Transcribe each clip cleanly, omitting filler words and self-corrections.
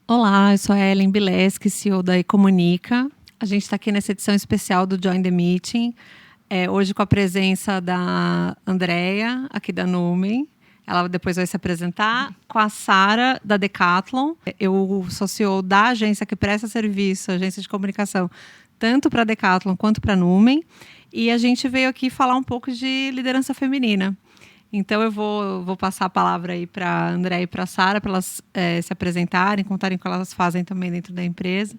Olá, eu sou a Ellen Bileski, CEO da Ecomunica. A gente está aqui nessa edição especial do Join the Meeting, hoje com a presença da Andrea, aqui da Numen. Ela depois vai se apresentar, com a Sara, da Decathlon. Eu sou CEO da agência que presta serviço, agência de comunicação, tanto para a Decathlon quanto para a Numen. E a gente veio aqui falar um pouco de liderança feminina. Então, eu vou passar a palavra aí para a André e para a Sara, para elas se apresentarem, contarem o que elas fazem também dentro da empresa.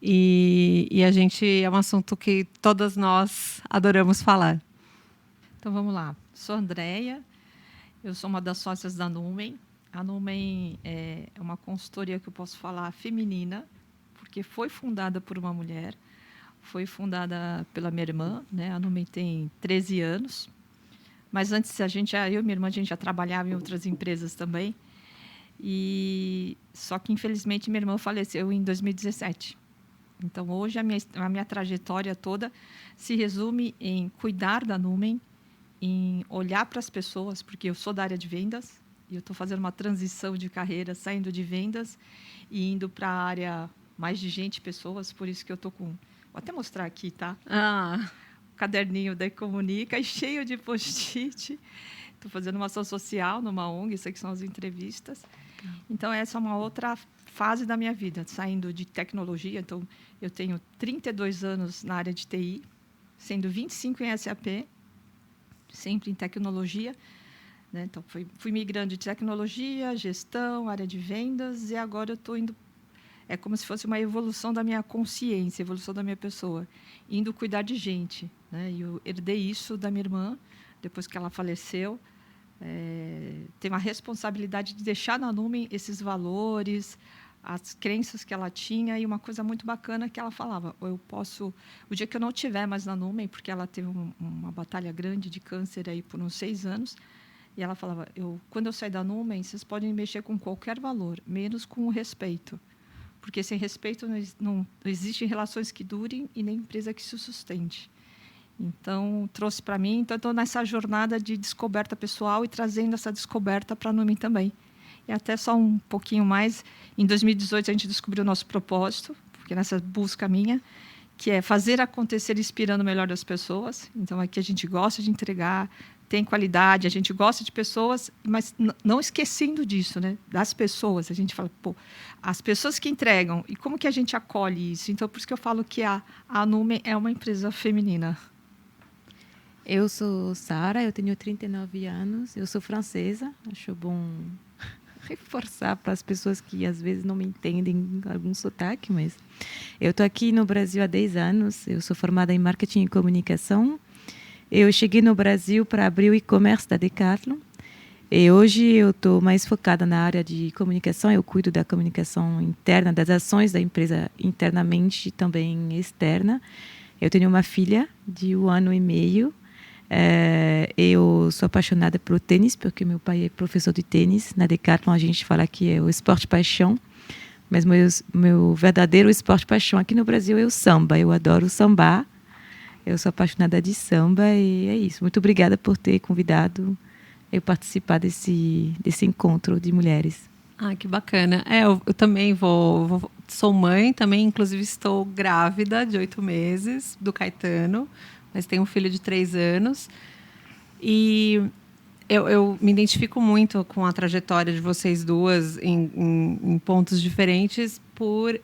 E a gente, é um assunto que todas nós adoramos falar. Então, vamos lá. Sou a Andrea, eu sou uma das sócias da Numen. A Numen é uma consultoria que eu posso falar feminina, porque foi fundada por uma mulher, foi fundada pela minha irmã, né? A Numen tem 13 anos. Mas antes, eu e minha irmã, a gente já trabalhava em outras empresas também. Só que, infelizmente, minha irmã faleceu em 2017. Então, hoje, a minha trajetória toda se resume em cuidar da Numen, em olhar para as pessoas, porque eu sou da área de vendas, e eu estou fazendo uma transição de carreira, saindo de vendas e indo para a área mais de gente, pessoas. Por isso que eu estou com... Vou até mostrar aqui, tá? Caderninho da Ecomunica, cheio de post-it. Estou fazendo uma ação social numa ONG, isso aqui são as entrevistas. Então, essa é uma outra fase da minha vida, saindo de tecnologia. Então, eu tenho 32 anos na área de TI, sendo 25 em SAP, sempre em tecnologia. Né? Então, fui migrando de tecnologia, gestão, área de vendas, e agora eu estou indo... É como se fosse uma evolução da minha consciência, evolução da minha pessoa, indo cuidar de gente. Né? E eu herdei isso da minha irmã, depois que ela faleceu. Tenho a responsabilidade de deixar na Numen esses valores, as crenças que ela tinha, e uma coisa muito bacana que ela falava, eu posso... O dia que eu não estiver mais na Numen, porque ela teve uma batalha grande de câncer aí por uns 6 anos, e ela falava, quando eu sair da Numen, vocês podem mexer com qualquer valor, menos com o respeito. Porque sem respeito não existem relações que durem e nem empresa que se sustente. Então, trouxe para mim. Então, estou nessa jornada de descoberta pessoal e trazendo essa descoberta para a Numen também. E até só um pouquinho mais, em 2018 a gente descobriu o nosso propósito, porque nessa busca minha, que é fazer acontecer inspirando o melhor das pessoas. Então, aqui a gente gosta de entregar, tem qualidade, a gente gosta de pessoas, mas não esquecendo disso, né? Das pessoas. A gente fala, as pessoas que entregam, e como que a gente acolhe isso? Então, por isso que eu falo que a Numen é uma empresa feminina. Eu sou Sara, eu tenho 39 anos, eu sou francesa, acho bom reforçar para as pessoas que às vezes não me entendem algum sotaque, mas eu estou aqui no Brasil há 10 anos, eu sou formada em marketing e comunicação. Eu cheguei no Brasil para abrir o e-commerce da Decathlon. E hoje eu estou mais focada na área de comunicação. Eu cuido da comunicação interna, das ações da empresa internamente e também externa. Eu tenho uma filha de 1 ano e meio. Eu sou apaixonada pelo tênis, porque meu pai é professor de tênis. Na Decathlon a gente fala que é o esporte paixão. Mas meu verdadeiro esporte paixão aqui no Brasil é o samba. Eu adoro sambar. Eu sou apaixonada de samba e é isso. Muito obrigada por ter convidado eu participar desse encontro de mulheres. Que bacana. Eu também sou mãe, também inclusive estou grávida de 8 meses do Caetano, mas tenho um filho de 3 anos. E eu me identifico muito com a trajetória de vocês duas em pontos diferentes por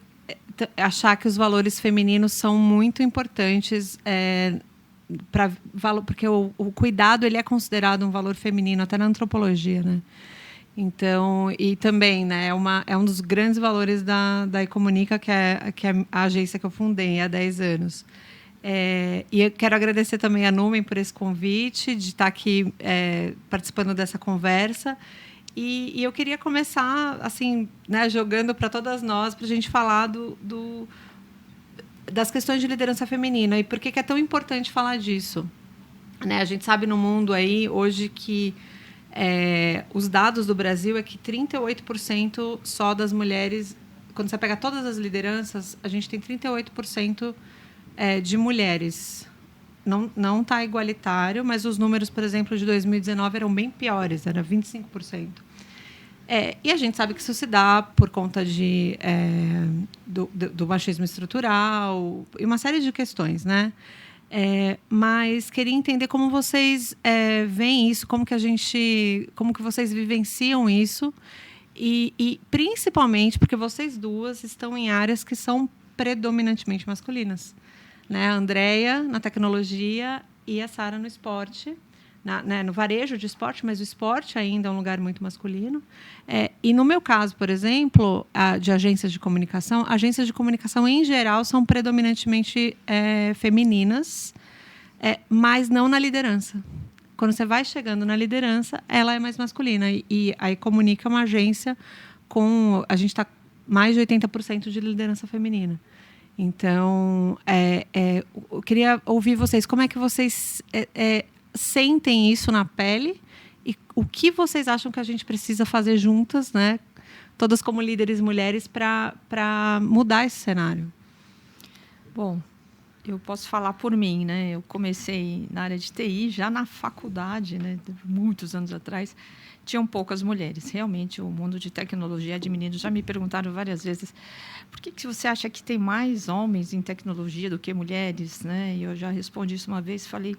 achar que os valores femininos são muito importantes porque o cuidado ele é considerado um valor feminino até na antropologia, né? Então, e também, né, é um dos grandes valores da Ecomunica, que é a agência que eu fundei há 10 anos. E eu quero agradecer também a Numen por esse convite, de estar aqui participando dessa conversa. E eu queria começar assim, né, jogando para todas nós, para a gente falar das questões de liderança feminina e por que é tão importante falar disso. Né? A gente sabe no mundo aí hoje que os dados do Brasil é que 38% só das mulheres, quando você pega todas as lideranças, a gente tem 38% de mulheres. Não está igualitário, mas os números, por exemplo, de 2019 eram bem piores, era 25%. E a gente sabe que isso se dá por conta do machismo estrutural e uma série de questões, né? Mas queria entender como vocês veem isso, como que vocês vivenciam isso e principalmente porque vocês duas estão em áreas que são predominantemente masculinas, né? A Andreia na tecnologia e a Sara no esporte. No varejo de esporte, mas o esporte ainda é um lugar muito masculino. E no meu caso, por exemplo, de agências de comunicação em geral são predominantemente femininas, mas não na liderança. Quando você vai chegando na liderança, ela é mais masculina. E a Ecomunica é uma agência a gente está mais de 80% de liderança feminina. Então, eu queria ouvir vocês. Como é que vocês sentem isso na pele e o que vocês acham que a gente precisa fazer juntas, né? Todas como líderes mulheres para mudar esse cenário? Bom, eu posso falar por mim, né? Eu comecei na área de TI já na faculdade, né? Muitos anos atrás, tinham poucas mulheres. Realmente, o mundo de tecnologia de meninos já me perguntaram várias vezes por que você acha que tem mais homens em tecnologia do que mulheres, né? E eu já respondi isso uma vez, falei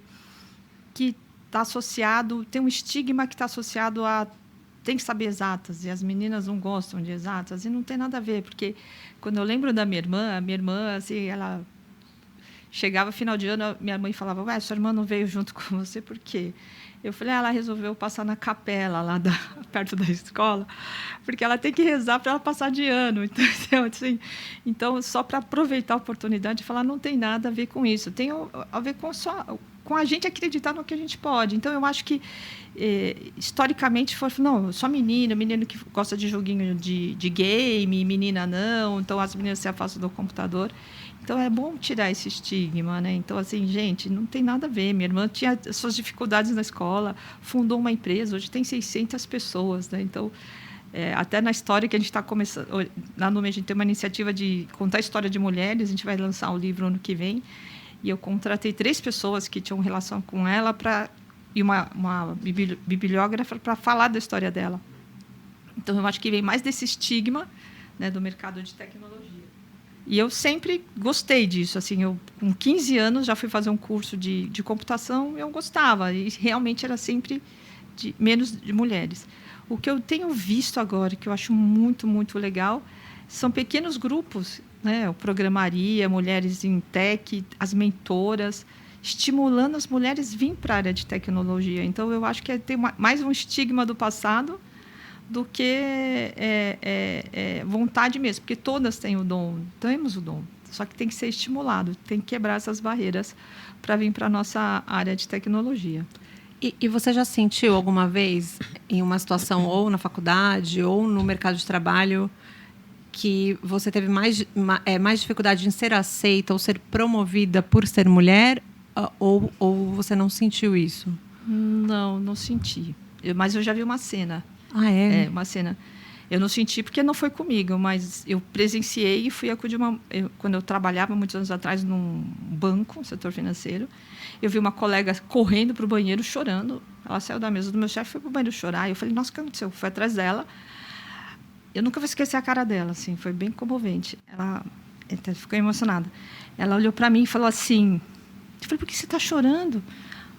que está associado, tem um estigma que está associado a tem que saber exatas, e as meninas não gostam de exatas, e não tem nada a ver, porque quando eu lembro da minha irmã, assim, ela chegava final de ano, minha mãe falava, ué, sua irmã não veio junto com você, por quê? Eu falei, ela resolveu passar na capela, lá perto da escola, porque ela tem que rezar para ela passar de ano. Então, só para aproveitar a oportunidade de falar, não tem nada a ver com isso. Tem a ver com a gente acreditar no que a gente pode. Então, eu acho que, historicamente, não, só menino que gosta de joguinho de game, menina não, então as meninas se afastam do computador. Então, é bom tirar esse estigma, né? Então, assim, gente, não tem nada a ver. Minha irmã tinha suas dificuldades na escola, fundou uma empresa, hoje tem 600 pessoas, né? Então, até na história que a gente está começando... Lá no mês a gente tem uma iniciativa de contar a história de mulheres, a gente vai lançar um livro ano que vem, e eu contratei 3 pessoas que tinham relação com ela e uma bibliógrafa para falar da história dela. Então, eu acho que vem mais desse estigma, né, do mercado de tecnologia. E eu sempre gostei disso. Assim, eu, com 15 anos, já fui fazer um curso de computação, eu gostava. E realmente era sempre menos de mulheres. O que eu tenho visto agora, que eu acho muito, muito legal, são pequenos grupos, né? O Programaria, Mulheres em Tech, as mentoras, estimulando as mulheres a vir para a área de tecnologia. Então, eu acho que tem mais um estigma do passado do que vontade mesmo, porque todas têm o dom, temos o dom, só que tem que ser estimulado, tem que quebrar essas barreiras para vir para a nossa área de tecnologia. E você já sentiu alguma vez, em uma situação ou na faculdade ou no mercado de trabalho, que você teve mais dificuldade em ser aceita ou ser promovida por ser mulher, ou você não sentiu isso? Não senti. Mas eu já vi uma cena. Ah, é? Uma cena. Eu não senti porque não foi comigo, mas eu presenciei e fui acudir quando eu trabalhava muitos anos atrás num banco, no setor financeiro, eu vi uma colega correndo para o banheiro chorando. Ela saiu da mesa do meu chefe e foi para o banheiro chorar. Eu falei, nossa, o que aconteceu? Eu fui atrás dela. Eu nunca vou esquecer a cara dela, assim, foi bem comovente. Ela ficou emocionada. Ela olhou para mim e falou assim, eu falei, por que você está chorando?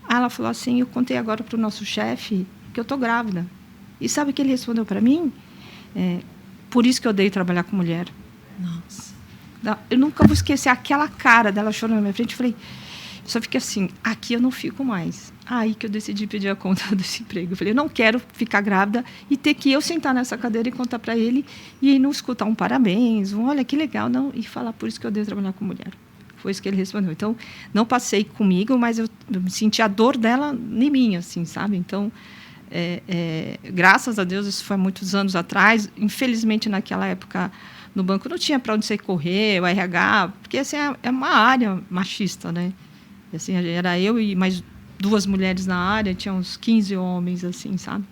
Aí ela falou assim, eu contei agora para o nosso chefe que eu estou grávida. E sabe o que ele respondeu para mim? Por isso que eu odeio trabalhar com mulher. Nossa. Eu nunca vou esquecer aquela cara dela chorando na minha frente. Eu falei, só fiquei assim, aqui eu não fico mais. Aí que eu decidi pedir a conta desse emprego. Eu falei, eu não quero ficar grávida e ter que eu sentar nessa cadeira e contar para ele e não escutar um parabéns, olha que legal, não, e falar por isso que eu odeio trabalhar com mulher. Foi isso que ele respondeu. Então, não passei comigo, mas eu senti a dor dela em mim, assim, sabe? Então, graças a Deus, isso foi muitos anos atrás. Infelizmente, naquela época, no banco não tinha para onde você correr, o RH, porque assim, é uma área machista, né? Assim, era eu e mais 2 mulheres na área, tinha uns 15 homens, assim, sabe?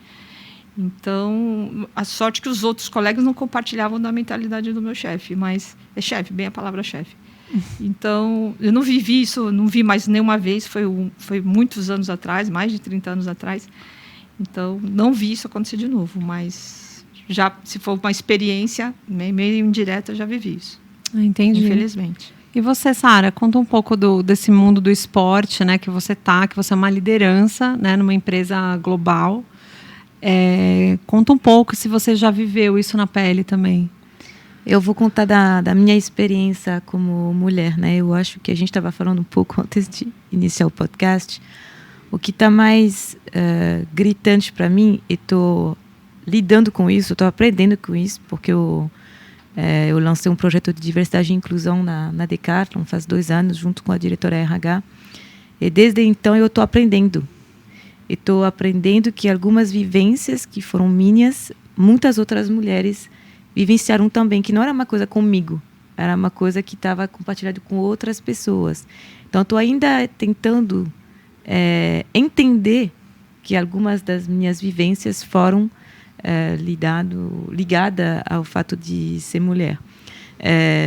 Então, a sorte que os outros colegas não compartilhavam da mentalidade do meu chefe, mas é chefe, bem a palavra chefe. Então, eu não vivi isso, não vi mais nenhuma vez, foi muitos anos atrás, mais de 30 anos atrás. Então, não vi isso acontecer de novo, mas já, se for uma experiência meio indireta, eu já vivi isso. Entendi. Infelizmente. E você, Sara, conta um pouco desse mundo do esporte, né, que você é uma liderança, né, numa empresa global. Conta um pouco se você já viveu isso na pele também. Eu vou contar da minha experiência como mulher, né? Eu acho que a gente estava falando um pouco antes de iniciar o podcast. O que está mais gritante para mim, e estou lidando com isso, estou aprendendo com isso, porque eu lancei um projeto de diversidade e inclusão na Decathlon faz 2 anos, junto com a diretora RH. E desde então eu estou aprendendo. Estou aprendendo que algumas vivências que foram minhas, muitas outras mulheres vivenciaram também, que não era uma coisa comigo, era uma coisa que estava compartilhada com outras pessoas. Então, estou ainda tentando entender que algumas das minhas vivências foram ligada ao fato de ser mulher.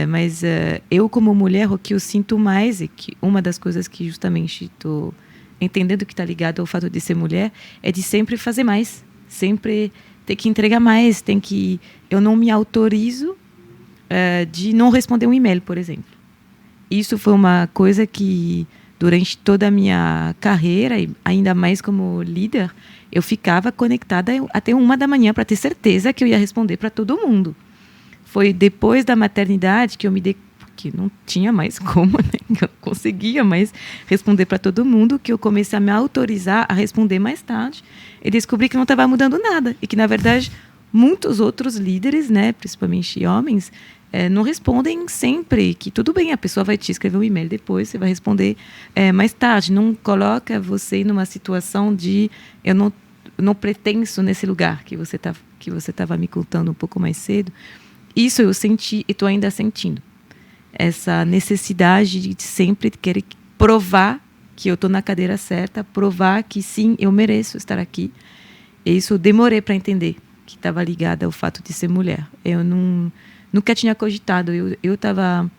Mas eu, como mulher, o que eu sinto mais é que uma das coisas que justamente estou entendendo que está ligado ao fato de ser mulher é de sempre fazer mais, sempre ter que entregar mais, eu não me autorizo de não responder um e-mail, por exemplo. Isso foi uma coisa que durante toda a minha carreira, e ainda mais como líder, eu ficava conectada até 1 da manhã para ter certeza que eu ia responder para todo mundo. Foi depois da maternidade que eu me dei, porque não tinha mais como, né? Eu não conseguia mais responder para todo mundo, que eu comecei a me autorizar a responder mais tarde e descobri que não estava mudando nada. E que, na verdade, muitos outros líderes, né, principalmente homens, não respondem sempre, que tudo bem, a pessoa vai te escrever um e-mail depois, você vai responder mais tarde. Não coloca você numa situação de eu não pertenço nesse lugar que você estava me contando um pouco mais cedo. Isso eu senti e estou ainda sentindo. Essa necessidade de sempre querer provar que eu estou na cadeira certa, provar que sim, eu mereço estar aqui. E isso eu demorei para entender, que estava ligada ao fato de ser mulher. Eu nunca tinha cogitado. Eu estava,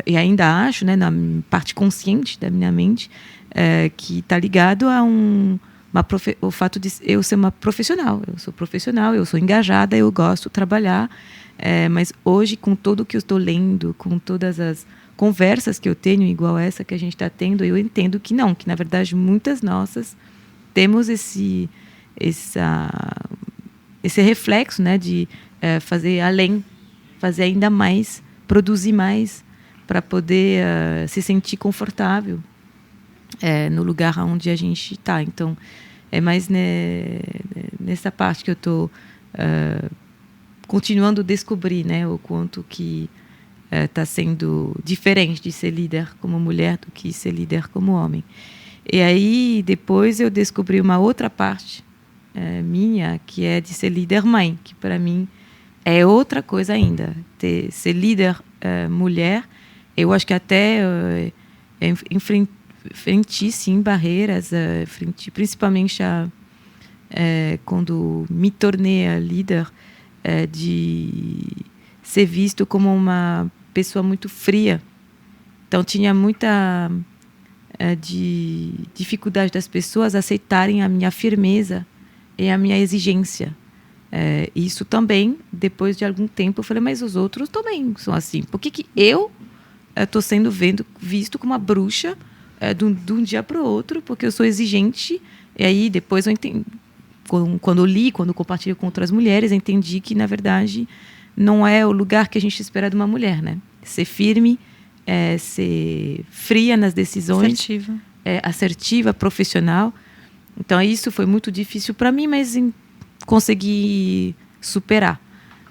e ainda acho, né, na parte consciente da minha mente, que está ligado a o fato de eu ser uma profissional. Eu sou profissional, eu sou engajada, eu gosto de trabalhar. Mas hoje, com tudo o que eu estou lendo, com todas as conversas que eu tenho, igual essa que a gente está tendo, eu entendo que não, que na verdade muitas nossas temos esse reflexo, né, de fazer além, fazer ainda mais, produzir mais, para poder se sentir confortável no lugar onde a gente está. Então, é mais nessa parte que eu estou continuando a descobrir, né, o quanto que está sendo diferente de ser líder como mulher do que ser líder como homem. E aí, depois eu descobri uma outra parte minha, que é de ser líder mãe, que para mim é outra coisa ainda. Ser líder mulher, eu acho que até enfrenti, sim, barreiras, principalmente quando me tornei a líder, de ser visto como uma pessoa muito fria. Então, tinha muita dificuldade das pessoas aceitarem a minha firmeza e a minha exigência. Isso também, depois de algum tempo, eu falei, mas os outros também são assim. Por que eu estou sendo visto como uma bruxa de um dia para o outro, porque eu sou exigente? E aí, depois eu entendi. Quando eu li, quando eu compartilho com outras mulheres, eu entendi que, na verdade, não é o lugar que a gente espera de uma mulher, né? Ser firme, ser fria nas decisões. Assertiva, profissional. Então, isso foi muito difícil para mim, mas consegui superar.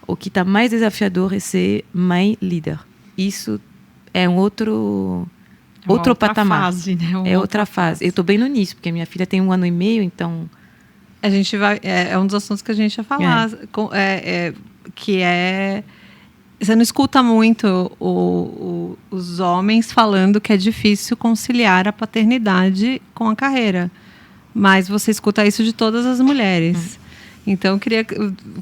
O que está mais desafiador é ser mãe líder. Isso é outro patamar. Fase, né? Outra fase. Eu estou bem no início, porque minha filha tem 1 ano e meio, então... A gente vai... É um dos assuntos que a gente ia falar. Você não escuta muito os homens falando que é difícil conciliar a paternidade com a carreira. Mas você escuta isso de todas as mulheres. Então,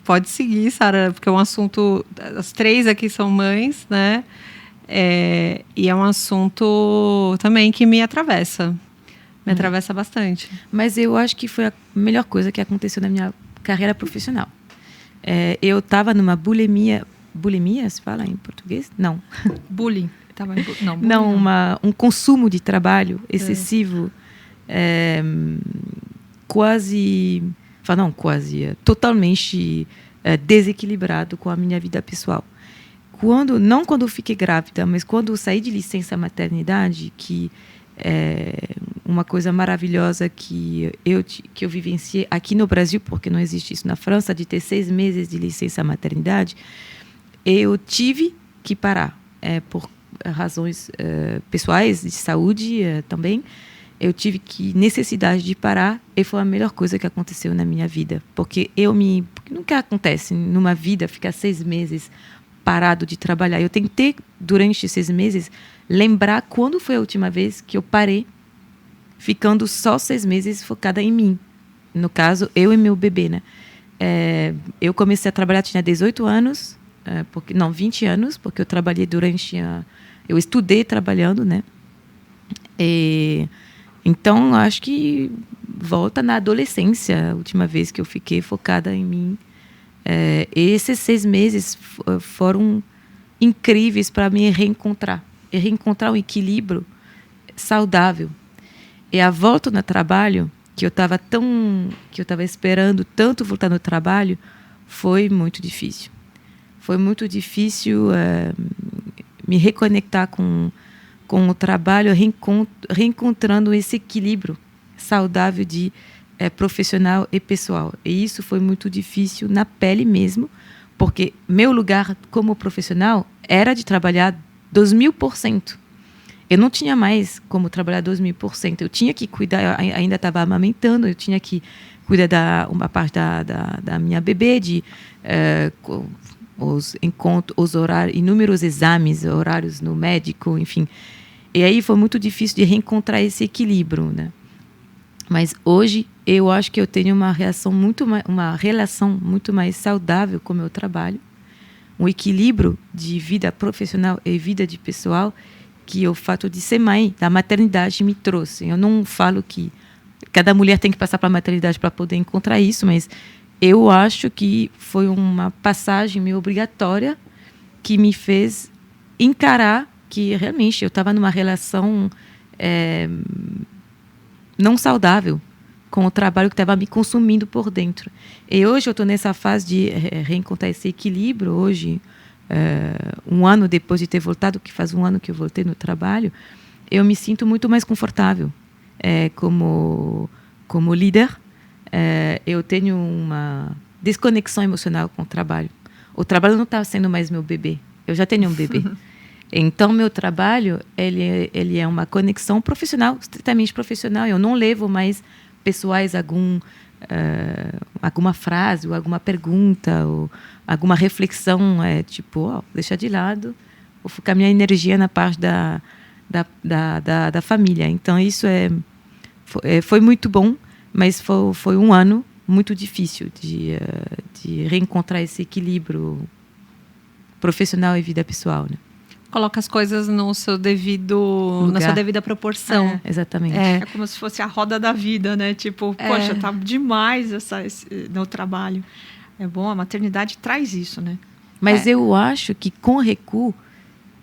pode seguir, Sara, porque é um assunto... As 3 aqui são mães, né? E é um assunto também que me atravessa. Me atravessa bastante. Mas eu acho que foi a melhor coisa que aconteceu na minha carreira profissional. eu estava numa bulimia. Bulimia, se fala em português? Não. Bullying. Não, um consumo de trabalho excessivo, totalmente desequilibrado com a minha vida pessoal. Não quando eu fiquei grávida, mas quando eu saí de licença maternidade, que é uma coisa maravilhosa que eu vivenciei aqui no Brasil, porque não existe isso na França, de ter 6 meses de licença maternidade, eu tive que parar, por razões pessoais, de saúde também. Eu tive necessidade de parar, e foi a melhor coisa que aconteceu na minha vida. Porque nunca acontece numa vida ficar 6 meses parado de trabalhar. Eu tentei, durante 6 meses, lembrar quando foi a última vez que eu parei, ficando só 6 meses focada em mim. No caso, eu e meu bebê, né? Eu comecei a trabalhar, tinha 18 anos, 20 anos, porque eu trabalhei eu estudei trabalhando, né? Então, acho que volta na adolescência, a última vez que eu fiquei focada em mim. Esses 6 meses foram incríveis para me reencontrar um equilíbrio saudável. E a volta no trabalho, que eu estava esperando tanto voltar no trabalho, foi muito difícil. Foi muito difícil me reconectar com o trabalho, reencontrando esse equilíbrio saudável de profissional e pessoal. E isso foi muito difícil na pele mesmo, porque meu lugar como profissional era de trabalhar 2000%. Eu não tinha mais como trabalhar 2000%. Eu tinha que cuidar, eu ainda estava amamentando, eu tinha que cuidar uma parte da minha bebê, de os horários, inúmeros exames, horários no médico, enfim. E aí foi muito difícil de reencontrar esse equilíbrio, né? Mas hoje eu acho que eu tenho uma relação muito mais saudável com o meu trabalho, um equilíbrio de vida profissional e vida de pessoal que o fato de ser mãe da maternidade me trouxe. Eu não falo que cada mulher tem que passar para a maternidade para poder encontrar isso, mas eu acho que foi uma passagem meio obrigatória que me fez encarar que realmente eu estava numa relação não saudável com o trabalho que estava me consumindo por dentro. E hoje eu estou nessa fase de reencontrar esse equilíbrio. Hoje, um ano depois de ter voltado, que faz 1 ano que eu voltei no trabalho, eu me sinto muito mais confortável como líder. Eu tenho uma desconexão emocional com o trabalho. O trabalho não está sendo mais meu bebê. Eu já tenho um bebê. Então, meu trabalho ele é uma conexão profissional, estritamente profissional. Eu não levo mais pessoais alguma frase, ou alguma pergunta, ou alguma reflexão, deixar de lado, vou focar minha energia na parte da família. Então, isso foi muito bom, mas foi 1 ano muito difícil de reencontrar esse equilíbrio profissional e vida pessoal, né? Coloca as coisas no seu na sua devida proporção. Exatamente. É como se fosse a roda da vida, né? Tipo, poxa, tá demais no trabalho. É bom, a maternidade traz isso, né? Mas eu acho que com o recuo,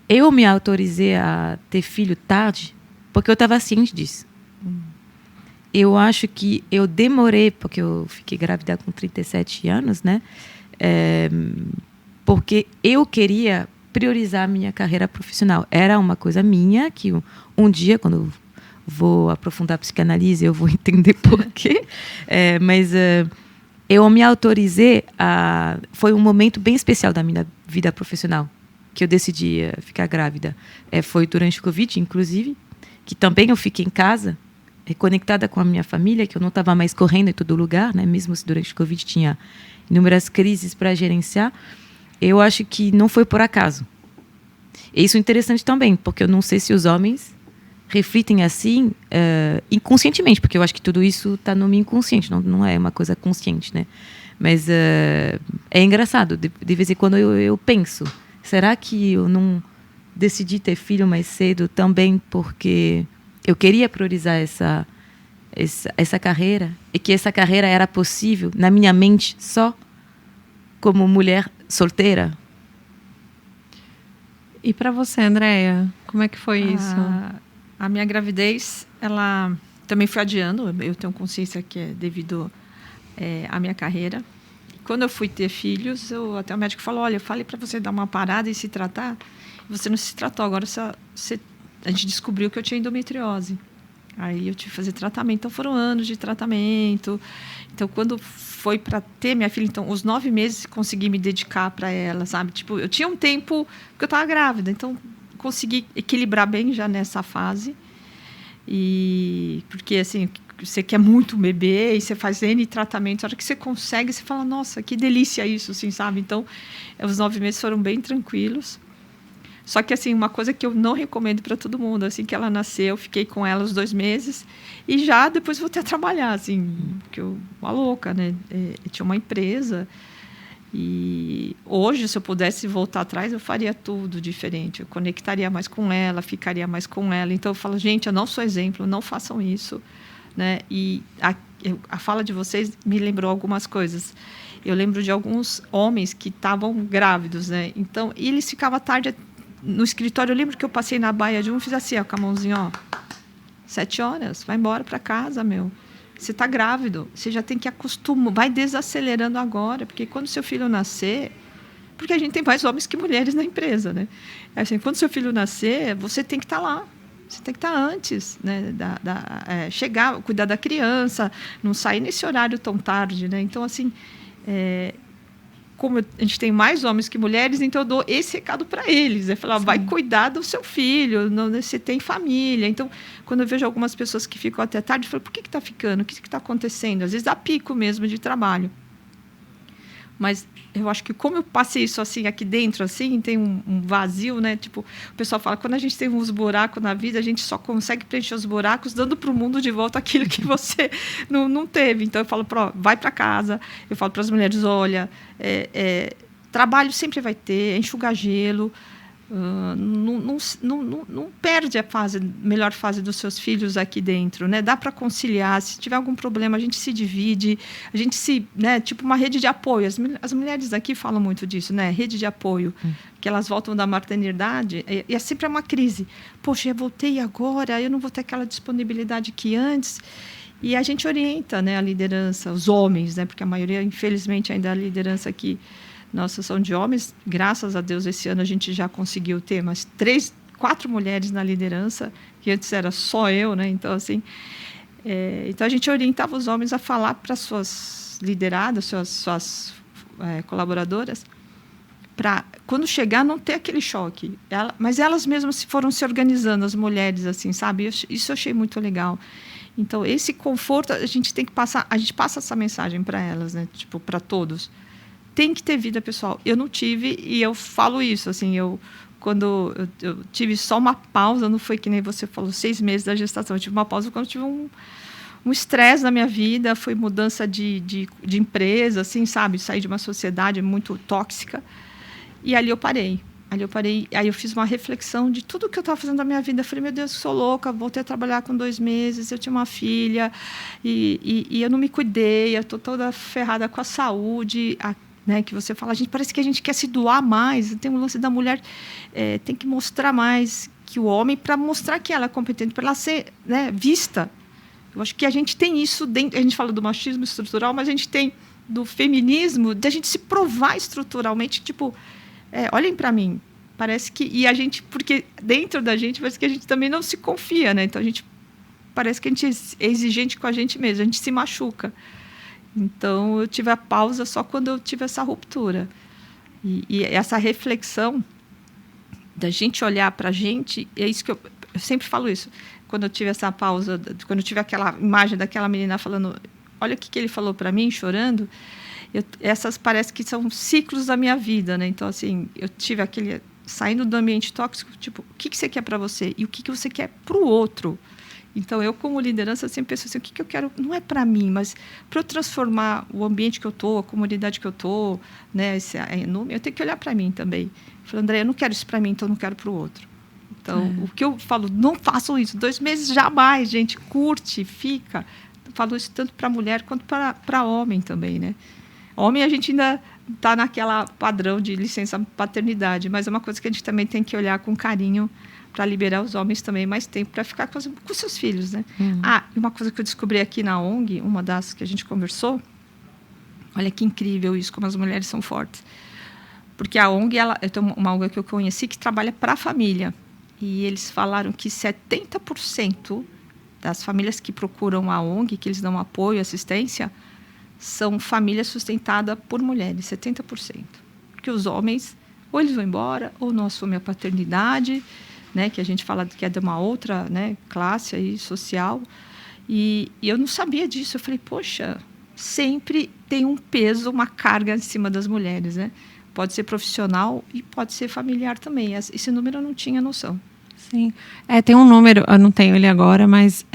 eu me autorizei a ter filho tarde, porque eu estava ciente disso. Eu acho que eu demorei, porque eu fiquei grávida com 37 anos, né? Porque eu queria priorizar a minha carreira profissional. Era uma coisa minha, que um dia, quando eu vou aprofundar a psicanálise, eu vou entender por quê. Mas eu me autorizei foi um momento bem especial da minha vida profissional, que eu decidi ficar grávida. Foi durante o Covid, inclusive, que também eu fiquei em casa, reconectada com a minha família, que eu não estava mais correndo em todo lugar, né? Mesmo se durante o Covid tinha inúmeras crises para gerenciar. Eu acho que não foi por acaso. E isso é interessante também, porque eu não sei se os homens refletem assim inconscientemente, porque eu acho que tudo isso está no meu inconsciente, não é uma coisa consciente, né? Mas é engraçado, de vez em quando eu penso, será que eu não decidi ter filho mais cedo também porque eu queria priorizar essa carreira, e que essa carreira era possível na minha mente só como mulher solteira. E para você, Andréia, como é que foi isso? A minha gravidez, ela também foi adiando. Eu tenho consciência que é devido à minha carreira. Quando eu fui ter filhos, até o médico falou, olha, eu falei para você dar uma parada e se tratar. Você não se tratou. Agora a gente descobriu que eu tinha endometriose. Aí eu tive que fazer tratamento. Então, foram anos de tratamento. Então, quando foi para ter minha filha, então, os 9 meses, consegui me dedicar para ela, sabe? Tipo, eu tinha um tempo, porque eu estava grávida. Então, consegui equilibrar bem já nessa fase. E porque, assim, você quer muito um bebê e você faz N tratamentos. A hora que você consegue, você fala, nossa, que delícia isso, assim, sabe? Então, os 9 meses foram bem tranquilos. Só que, assim, uma coisa que eu não recomendo para todo mundo, assim que ela nasceu, eu fiquei com ela os 2 meses e já depois voltei a trabalhar, assim, porque eu, uma louca, né? Eu tinha uma empresa e hoje, se eu pudesse voltar atrás, eu faria tudo diferente. Eu conectaria mais com ela, ficaria mais com ela. Então, eu falo, gente, eu não sou exemplo, não façam isso, né? E a fala de vocês me lembrou algumas coisas. Eu lembro de alguns homens que estavam grávidos, né? Então, eles ficavam tarde no escritório. Eu lembro que eu passei na baia de um e fiz assim, ó, com a mãozinha, ó. 7 horas, vai embora para casa, meu. Você está grávido, você já tem que acostumar, vai desacelerando agora, porque quando seu filho nascer, porque a gente tem mais homens que mulheres na empresa, né? Assim, quando seu filho nascer, você tem que estar lá. Você tem que estar antes, né? Chegar, cuidar da criança, não sair nesse horário tão tarde, né? Então, assim, como a gente tem mais homens que mulheres, então eu dou esse recado para eles. Falar, vai cuidar do seu filho, não, você tem família. Então, quando eu vejo algumas pessoas que ficam até tarde, eu falo, por que está ficando? O que está acontecendo? Às vezes dá pico mesmo de trabalho. Mas eu acho que como eu passei isso assim aqui dentro, assim, tem um vazio, né? Tipo, o pessoal fala, quando a gente tem uns buracos na vida, a gente só consegue preencher os buracos dando para o mundo de volta aquilo que você não teve. Então, eu falo, vai para casa. Eu falo para as mulheres, olha, trabalho sempre vai ter, enxugar gelo. Não perde a melhor fase dos seus filhos aqui dentro, né? Dá para conciliar. Se tiver algum problema, a gente se divide, a gente né? Tipo uma rede de apoio. As mulheres aqui falam muito disso, né? Rede de apoio, que elas voltam da maternidade e é sempre uma crise. Poxa, eu voltei agora, eu não vou ter aquela disponibilidade que antes. E a gente orienta, né? A liderança, os homens, né? Porque a maioria, infelizmente, ainda a liderança aqui nossa, são de homens. Graças a Deus, esse ano a gente já conseguiu ter umas 4 mulheres na liderança, que antes era só eu, né? Então, assim, então a gente orientava os homens a falar para suas lideradas, suas colaboradoras, para quando chegar não ter aquele choque. Mas elas mesmas foram se organizando, as mulheres, assim, sabe? Isso eu achei muito legal. Então, esse conforto a gente tem que passar, a gente passa essa mensagem para elas, né? Tipo, para todos. Tem que ter vida pessoal. Eu não tive, e eu falo isso, assim, quando eu tive só uma pausa, não foi que nem você falou, 6 meses da gestação, eu tive uma pausa quando eu tive um estresse na minha vida, foi mudança de empresa, assim, sabe, sair de uma sociedade muito tóxica, e ali eu parei, aí eu fiz uma reflexão de tudo que eu estava fazendo na minha vida. Eu falei, meu Deus, eu sou louca, voltei a trabalhar com 2 meses, eu tinha uma filha, e eu não me cuidei, eu estou toda ferrada com a saúde, né, que você fala, parece que a gente quer se doar mais. Tem um lance da mulher, tem que mostrar mais que o homem, para mostrar que ela é competente, para ela ser, né, vista. Eu acho que a gente tem isso dentro. A gente fala do machismo estrutural, mas a gente tem do feminismo, de a gente se provar estruturalmente, tipo, olhem para mim. Parece que e a gente, porque dentro da gente parece que a gente também não se confia, né? Então parece que a gente é exigente com a gente mesmo, a gente se machuca. Então, eu tive a pausa só quando eu tive essa ruptura. E essa reflexão da gente olhar para a gente, é isso que eu sempre falo isso. Quando eu tive essa pausa, quando eu tive aquela imagem daquela menina falando, olha o que ele falou para mim, chorando, essas parece que são ciclos da minha vida, né? Então, assim, eu tive aquele saindo do ambiente tóxico, tipo, o que você quer para você e o que você quer para o outro. Então, eu, como liderança, sempre penso assim, o que eu quero não é para mim, mas para eu transformar o ambiente que eu estou, a comunidade que eu estou, né, eu tenho que olhar para mim também. Eu falo, André, eu não quero isso para mim, então eu não quero para o outro. Então, o que eu falo, não façam isso. 2 meses, jamais, gente, curte, fica. Eu falo isso tanto para mulher quanto para homem também, né? Homem, a gente ainda está naquela padrão de licença paternidade, mas é uma coisa que a gente também tem que olhar com carinho para liberar os homens também mais tempo para ficar com seus filhos, né? E uma coisa que eu descobri aqui na ONG, uma das que a gente conversou, olha que incrível isso, como as mulheres são fortes. Porque a ONG, eu tenho uma ONG que eu conheci que trabalha para a família. E eles falaram que 70% das famílias que procuram a ONG, que eles dão apoio e assistência, são famílias sustentadas por mulheres, 70%. Porque os homens, ou eles vão embora, ou não assumem a paternidade, né, que a gente fala que é de uma outra, né, classe aí, social. E eu não sabia disso. Eu falei, poxa, sempre tem um peso, uma carga em cima das mulheres, né? Pode ser profissional e pode ser familiar também. Esse número eu não tinha noção. Sim. Tem um número, eu não tenho ele agora, mas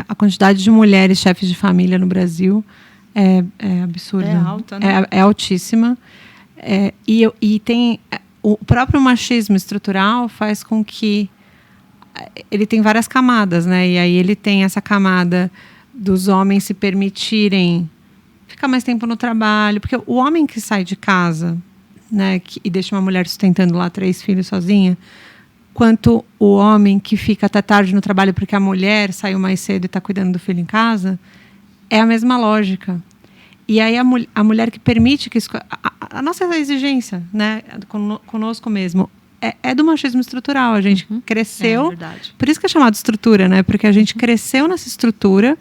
a quantidade de mulheres chefes de família no Brasil é absurda. É alta, né? É altíssima. E tem o próprio machismo estrutural faz com que ele tem várias camadas, né? E aí ele tem essa camada dos homens se permitirem ficar mais tempo no trabalho, porque o homem que sai de casa, né, e deixa uma mulher sustentando lá 3 filhos sozinha, quanto o homem que fica até tarde no trabalho porque a mulher saiu mais cedo e está cuidando do filho em casa, é a mesma lógica. E aí a mulher que permite que a nossa exigência, né, conosco mesmo, é do machismo estrutural. A gente cresceu, por isso que é chamado estrutura, né, porque a gente cresceu nessa estrutura.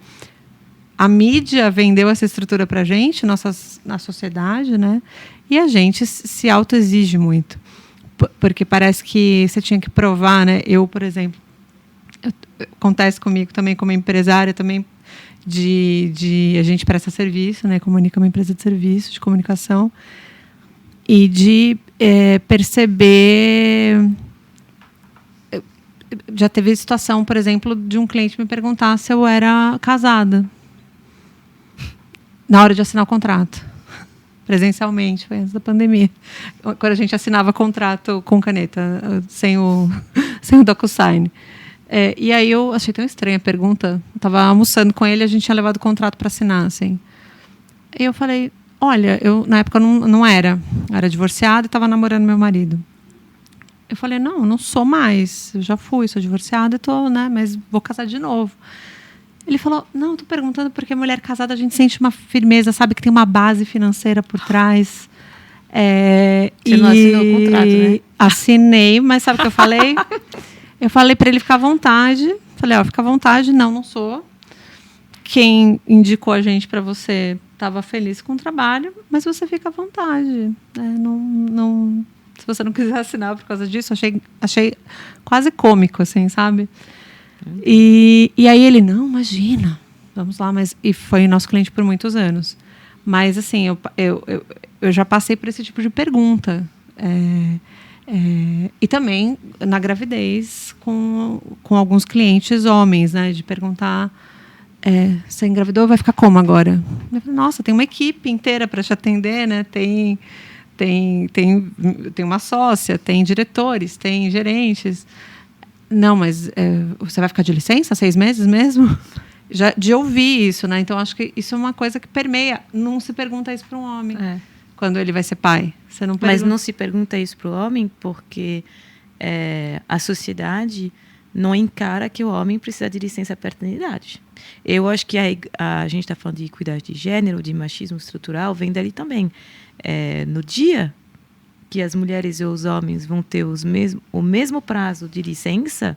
A mídia vendeu essa estrutura para a gente, na sociedade, né? E a gente se autoexige muito. Porque parece que você tinha que provar, né? Eu, por exemplo, acontece comigo também como empresária, também a gente presta serviço, né? Comunica uma empresa de serviço, de comunicação. E de perceber... Já teve situação, por exemplo, de um cliente me perguntar se eu era casada. Na hora de assinar o contrato. Presencialmente, foi antes da pandemia. Quando a gente assinava contrato com caneta, sem o DocuSign. E aí eu achei tão estranha a pergunta. Eu estava almoçando com ele, a gente tinha levado o contrato para assinar, assim. E eu falei, olha, eu na época não era divorciada e estava namorando meu marido. Eu falei, não sou mais. Eu já fui, sou divorciada e tô, né, mas vou casar de novo. Ele falou, não, estou perguntando porque mulher casada a gente sente uma firmeza, sabe que tem uma base financeira por trás. Você não assinou o contrato, né? Assinei, mas sabe o que eu falei? Eu falei para ele ficar à vontade. Falei, fica à vontade. Não sou. Quem indicou a gente para você estava feliz com o trabalho, mas você fica à vontade. Não, se você não quiser assinar por causa disso, achei quase cômico, assim, sabe? E aí ele, não, imagina, vamos lá, e foi nosso cliente por muitos anos. Mas assim, eu já passei por esse tipo de pergunta. E também na gravidez com alguns clientes homens, né? De perguntar, você engravidou, vai ficar como agora? Eu falei, nossa, tem uma equipe inteira para te atender, né? Tem uma sócia, tem diretores, tem gerentes. Não, mas você vai ficar de licença 6 meses mesmo? Já, de ouvir isso, né? Então, acho que isso é uma coisa que permeia. Não se pergunta isso para um homem quando ele vai ser pai. Você não Mas não se pergunta isso para o homem porque a sociedade não encara que o homem precisa de licença paternidade. Eu acho que a gente está falando de equidade de gênero, de machismo estrutural, vem dali também. No dia que as mulheres e os homens vão ter o mesmo prazo de licença,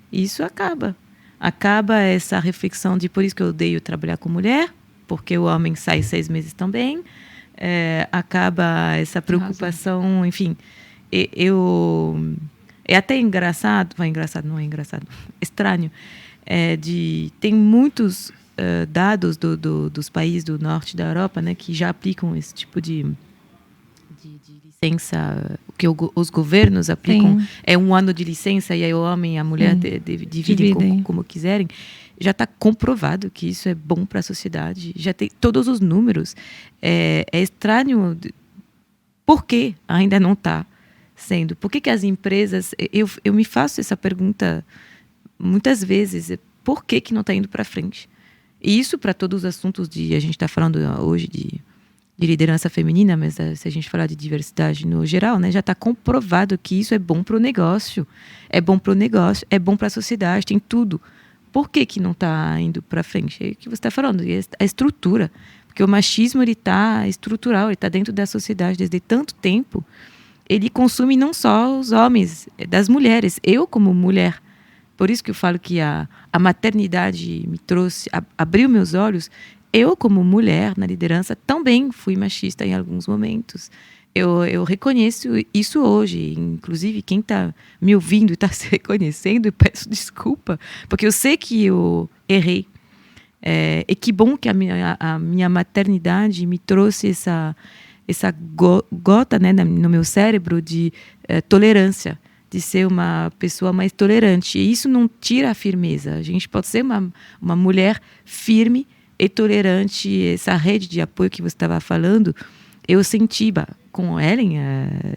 isso acaba. Acaba essa reflexão de por isso que eu odeio trabalhar com mulher, porque o homem sai 6 meses também. Acaba essa preocupação, enfim. É até engraçado, não é engraçado, estranho, tem muitos dados dos países do norte da Europa, né, que já aplicam esse tipo de licença, que os governos aplicam. Sim. É 1 ano de licença e aí o homem e a mulher dividem como quiserem. Já está comprovado que isso é bom para a sociedade. Já tem todos os números. É estranho. Por que ainda não está sendo? Por que as empresas... Eu me faço essa pergunta muitas vezes. Por que não está indo para frente? E isso para todos os assuntos a gente está falando hoje de de liderança feminina, mas se a gente falar de diversidade no geral, né, já está comprovado que isso é bom para o negócio, é bom para a sociedade, tem tudo. Por que não está indo para frente? É o que você está falando, a estrutura. Porque o machismo está estrutural, ele está dentro da sociedade desde tanto tempo. Ele consome não só os homens, das mulheres. Eu, como mulher, por isso que eu falo que a maternidade me trouxe, abriu meus olhos. Eu, como mulher na liderança, também fui machista em alguns momentos. Eu reconheço isso hoje. Inclusive, quem está me ouvindo e está se reconhecendo, eu peço desculpa, porque eu sei que eu errei. E que bom que a minha maternidade me trouxe essa gota, né, no meu cérebro de tolerância, de ser uma pessoa mais tolerante. E isso não tira a firmeza. A gente pode ser uma mulher firme e tolerante. Essa rede de apoio que você estava falando, eu senti com Ellen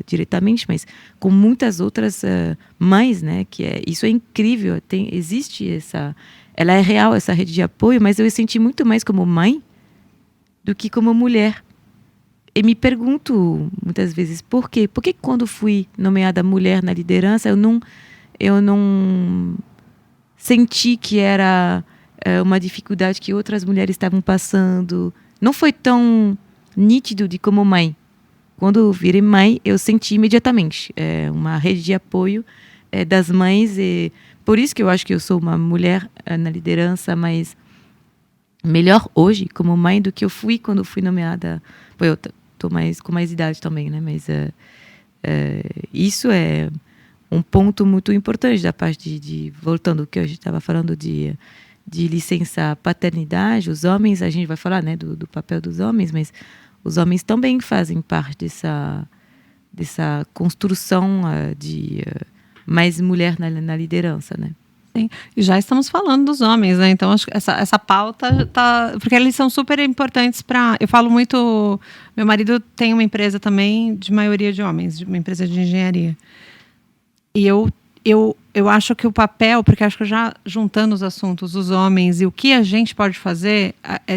diretamente, mas com muitas outras mães, né? Isso é incrível. Existe ela é real, essa rede de apoio, mas eu senti muito mais como mãe do que como mulher. E me pergunto muitas vezes por quê? Por que quando fui nomeada mulher na liderança, eu não senti que era uma dificuldade que outras mulheres estavam passando? Não foi tão nítido de como mãe. Quando eu virei mãe, eu senti imediatamente uma rede de apoio das mães. E por isso que eu acho que eu sou uma mulher na liderança, mas melhor hoje como mãe do que eu fui quando fui nomeada. Pô, eu tô com mais idade também, né? Mas isso é um ponto muito importante da parte voltando ao que a gente estava falando de licença paternidade. Os homens, a gente vai falar, né, do papel dos homens, mas os homens também fazem parte dessa construção de mais mulher na liderança, né? Sim. E já estamos falando dos homens, né? Então, acho que essa pauta tá... Porque eles são super importantes para... Eu falo muito... Meu marido tem uma empresa também de maioria de homens, uma empresa de engenharia. E eu acho que o papel... Porque acho que já juntando os assuntos, os homens e o que a gente pode fazer,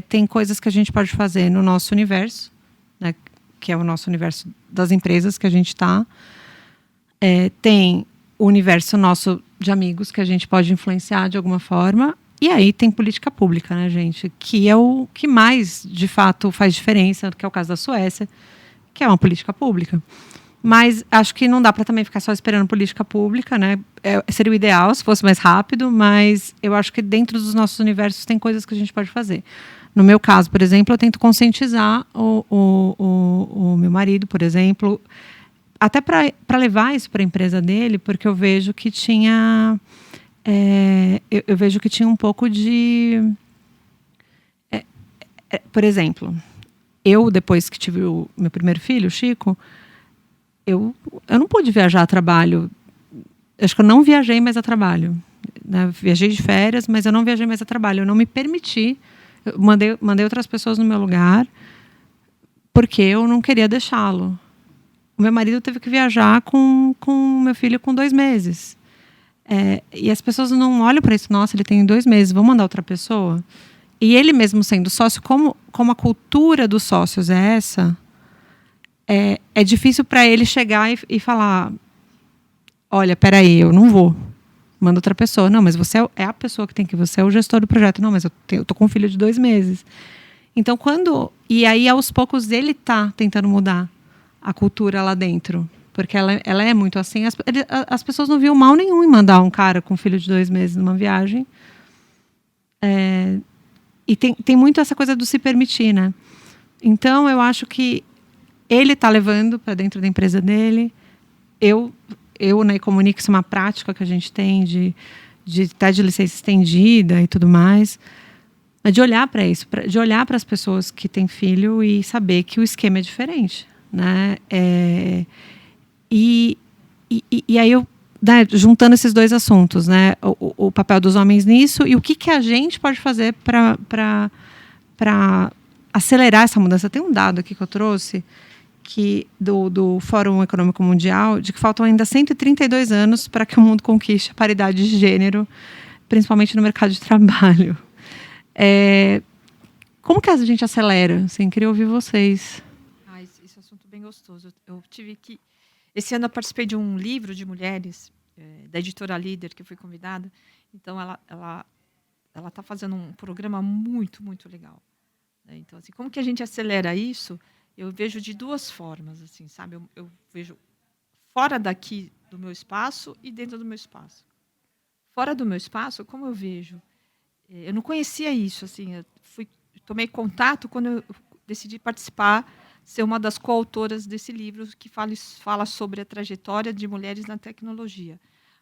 tem coisas que a gente pode fazer no nosso universo, né? Que é o nosso universo das empresas que a gente está. Tem o universo nosso de amigos que a gente pode influenciar de alguma forma. E aí tem política pública, né, gente? Que é o que mais, de fato, faz diferença, que é o caso da Suécia, que é uma política pública. Mas acho que não dá para também ficar só esperando política pública, né? Seria o ideal se fosse mais rápido, mas eu acho que dentro dos nossos universos tem coisas que a gente pode fazer. No meu caso, por exemplo, eu tento conscientizar o meu marido, por exemplo, até para levar isso para a empresa dele, porque eu vejo que tinha eu vejo que tinha um pouco de por exemplo, eu depois que tive o meu primeiro filho, o Chico, eu não pude viajar a trabalho. Acho que eu não viajei mais a trabalho, né? Viajei de férias, mas eu não viajei mais a trabalho. Eu não me permiti. Eu mandei outras pessoas no meu lugar porque eu não queria deixá-lo. O meu marido teve que viajar com meu filho com 2 meses. E as pessoas não olham para isso. Nossa, ele tem 2 meses, vamos mandar outra pessoa? E ele mesmo sendo sócio, como a cultura dos sócios é essa, é difícil para ele chegar e falar: olha, peraí, eu não vou. Manda outra pessoa. Não, mas você é a pessoa que tem que... Você é o gestor do projeto. Não, mas eu tô com um filho de 2 meses. Então, e aí, aos poucos, ele tá tentando mudar a cultura lá dentro. Porque ela é muito assim. As pessoas não viam mal nenhum em mandar um cara com um filho de 2 meses numa viagem. E tem muito essa coisa do se permitir, né? Então, eu acho que ele tá levando para dentro da empresa dele. Eu na Ecomunique, isso é uma prática que a gente tem de licença estendida e tudo mais. Mas de olhar para isso, de olhar para as pessoas que têm filho e saber que o esquema é diferente, né? E aí eu, né, juntando esses 2 assuntos, né? O papel dos homens nisso e o que a gente pode fazer para acelerar essa mudança. Tem um dado aqui que eu trouxe do Fórum Econômico Mundial, de que faltam ainda 132 anos para que o mundo conquiste a paridade de gênero, principalmente no mercado de trabalho. Como que a gente acelera? Assim, queria ouvir vocês. gostoso. Eu tive que... Esse ano eu participei de um livro de mulheres, da editora Líder, que eu fui convidada. Então, ela está fazendo um programa muito, muito legal. Né? Então, assim, como que a gente acelera isso? Eu vejo de duas formas, assim, sabe? Eu vejo fora daqui do meu espaço e dentro do meu espaço. Fora do meu espaço, como eu vejo? Eu não conhecia isso, assim, tomei contato quando eu decidi participar, ser uma das coautoras desse livro que fala sobre a trajetória de mulheres na tecnologia.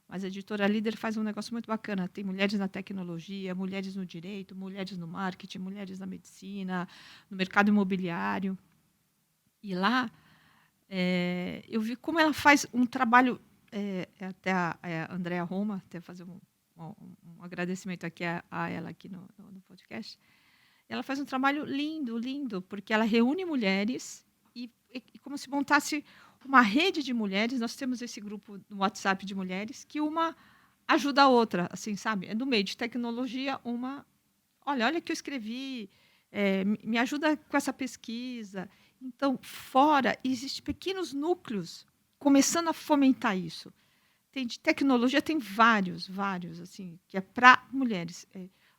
Mas a editora Líder faz um negócio muito bacana. Tem mulheres na tecnologia, mulheres no direito, mulheres no marketing, mulheres na medicina, no mercado imobiliário. E lá eu vi como ela faz um trabalho, até a Andrea Roma, até fazer um agradecimento aqui a ela aqui no podcast. Ela faz um trabalho lindo, lindo, porque ela reúne mulheres e como se montasse uma rede de mulheres. Nós temos esse grupo no WhatsApp de mulheres que uma ajuda a outra, assim, sabe? É no meio de tecnologia, olha que eu escrevi, me ajuda com essa pesquisa. Então, fora, existem pequenos núcleos começando a fomentar isso. De tecnologia tem vários, assim, que é para mulheres.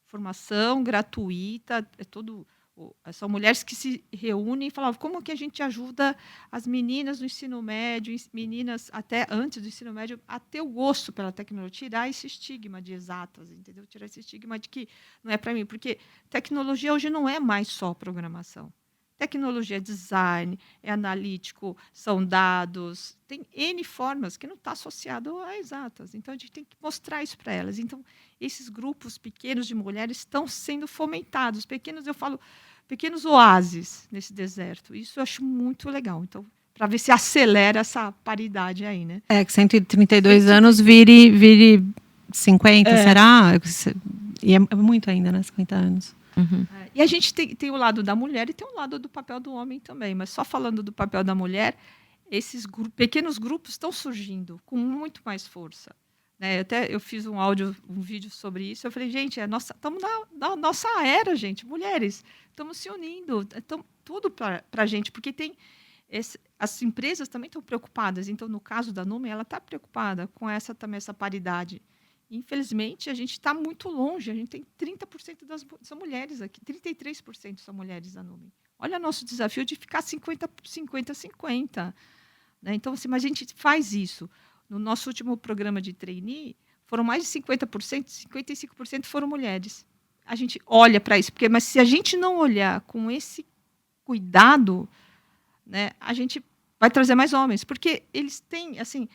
Formação gratuita, são mulheres que se reúnem e falam como que a gente ajuda as meninas do ensino médio, meninas até antes do ensino médio, a ter o gosto pela tecnologia, tirar esse estigma de exatas, entendeu? Tirar esse estigma de que não é para mim, porque tecnologia hoje não é mais só programação. Tecnologia é design, é analítico, são dados, tem N formas que não está associado a exatas. Então, a gente tem que mostrar isso para elas. Então, esses grupos pequenos de mulheres estão sendo fomentados. Eu falo, pequenos oásis nesse deserto. Isso eu acho muito legal. Então, para ver se acelera essa paridade aí, né? Que 132 anos vire 50, será? E é muito ainda, né? 50 anos. Uhum. E a gente tem o lado da mulher e tem o lado do papel do homem também. Mas só falando do papel da mulher, esses pequenos grupos estão surgindo com muito mais força. Né? Eu fiz um vídeo sobre isso. Eu falei, gente, estamos na nossa era, gente. Mulheres, estamos se unindo. Tudo para a gente, porque as empresas também estão preocupadas. Então, no caso da Numen, ela está preocupada com essa paridade. Infelizmente, a gente está muito longe. A gente tem 30% são mulheres aqui, 33% são mulheres da Numen. Olha o nosso desafio de ficar 50-50. Né? Então, assim, mas a gente faz isso. No nosso último programa de trainee, foram mais de 50%, 55% foram mulheres. A gente olha para isso, mas se a gente não olhar com esse cuidado, né, a gente vai trazer mais homens, porque eles têm, assim...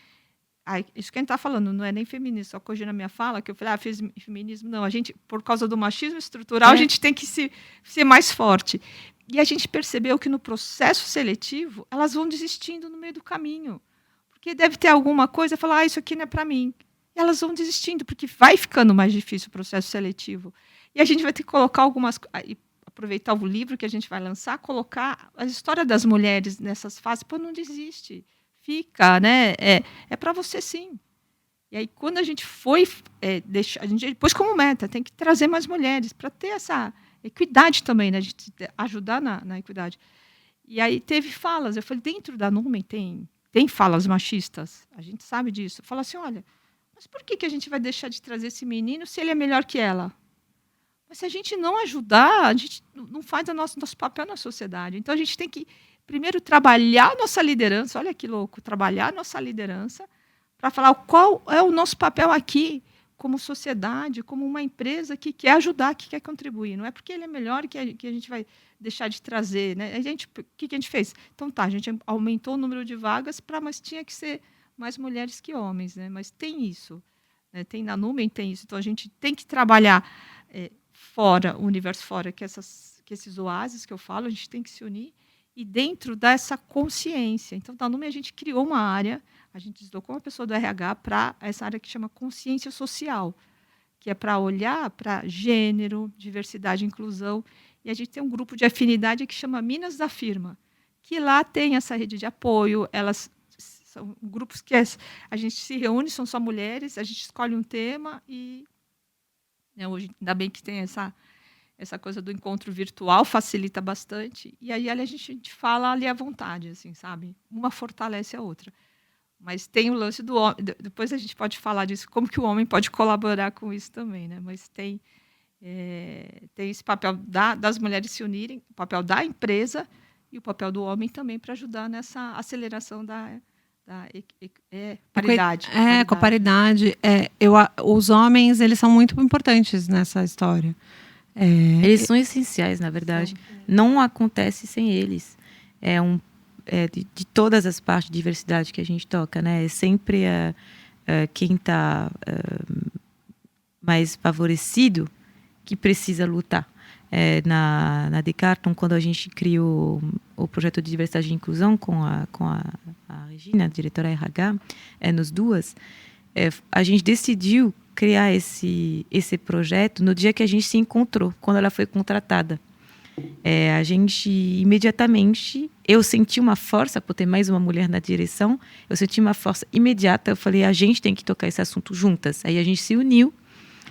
isso que a gente está falando não é nem feminismo, só corrigindo a minha fala, que eu falei, feminismo, não, a gente, por causa do machismo estrutural, a gente tem que ser mais forte. E a gente percebeu que no processo seletivo, elas vão desistindo no meio do caminho, porque deve ter alguma coisa, falar, isso aqui não é para mim. E elas vão desistindo, porque vai ficando mais difícil o processo seletivo. E a gente vai ter que colocar aproveitar o livro que a gente vai lançar, colocar a história das mulheres nessas fases, não desiste. Fica, né? É para você sim. E aí, quando a gente a gente depois como meta, tem que trazer mais mulheres para ter essa equidade também, né? De ajudar na equidade. E aí teve falas, eu falei, dentro da Numen tem falas machistas, a gente sabe disso. Fala assim, olha, mas por que a gente vai deixar de trazer esse menino se ele é melhor que ela? Mas se a gente não ajudar, a gente não faz o nosso papel na sociedade. Então, a gente tem que primeiro trabalhar a nossa liderança, olha que louco, trabalhar a nossa liderança para falar qual é o nosso papel aqui como sociedade, como uma empresa que quer ajudar, que quer contribuir. Não é porque ele é melhor que a gente vai deixar de trazer. Né? O que a gente fez? Então, a gente aumentou o número de vagas, mas tinha que ser mais mulheres que homens. Né? Mas tem isso. Né? Tem na Numen, tem isso. Então, a gente tem que trabalhar fora, o universo fora, que esses oásis que eu falo, a gente tem que se unir e dentro dessa consciência. Então, na Numen, a gente criou uma área, a gente deslocou uma pessoa do RH para essa área que chama consciência social, que é para olhar para gênero, diversidade e inclusão. E a gente tem um grupo de afinidade que chama Minas da Firma, que lá tem essa rede de apoio, elas são grupos que a gente se reúne, são só mulheres, a gente escolhe um tema e... Hoje, ainda bem que tem essa coisa do encontro virtual facilita bastante. E aí a gente fala ali à vontade, assim, sabe? Uma fortalece a outra. Mas tem o lance do homem. Depois a gente pode falar disso, como que o homem pode colaborar com isso também, né? Mas tem esse papel das mulheres se unirem, o papel da empresa e o papel do homem também para ajudar nessa aceleração da paridade. Com a paridade. Os homens, eles são muito importantes nessa história. Eles são essenciais, na verdade. Não acontece sem eles. De todas as partes de diversidade que a gente toca, né? É sempre quem está mais favorecido que precisa lutar. Na Decathlon, quando a gente criou o projeto de diversidade e inclusão com a Regina, a diretora RH, nos duas, a gente decidiu criar esse projeto no dia que a gente se encontrou, quando ela foi contratada. A gente, imediatamente, eu senti uma força por ter mais uma mulher na direção, eu senti uma força imediata, eu falei, a gente tem que tocar esse assunto juntas. Aí a gente se uniu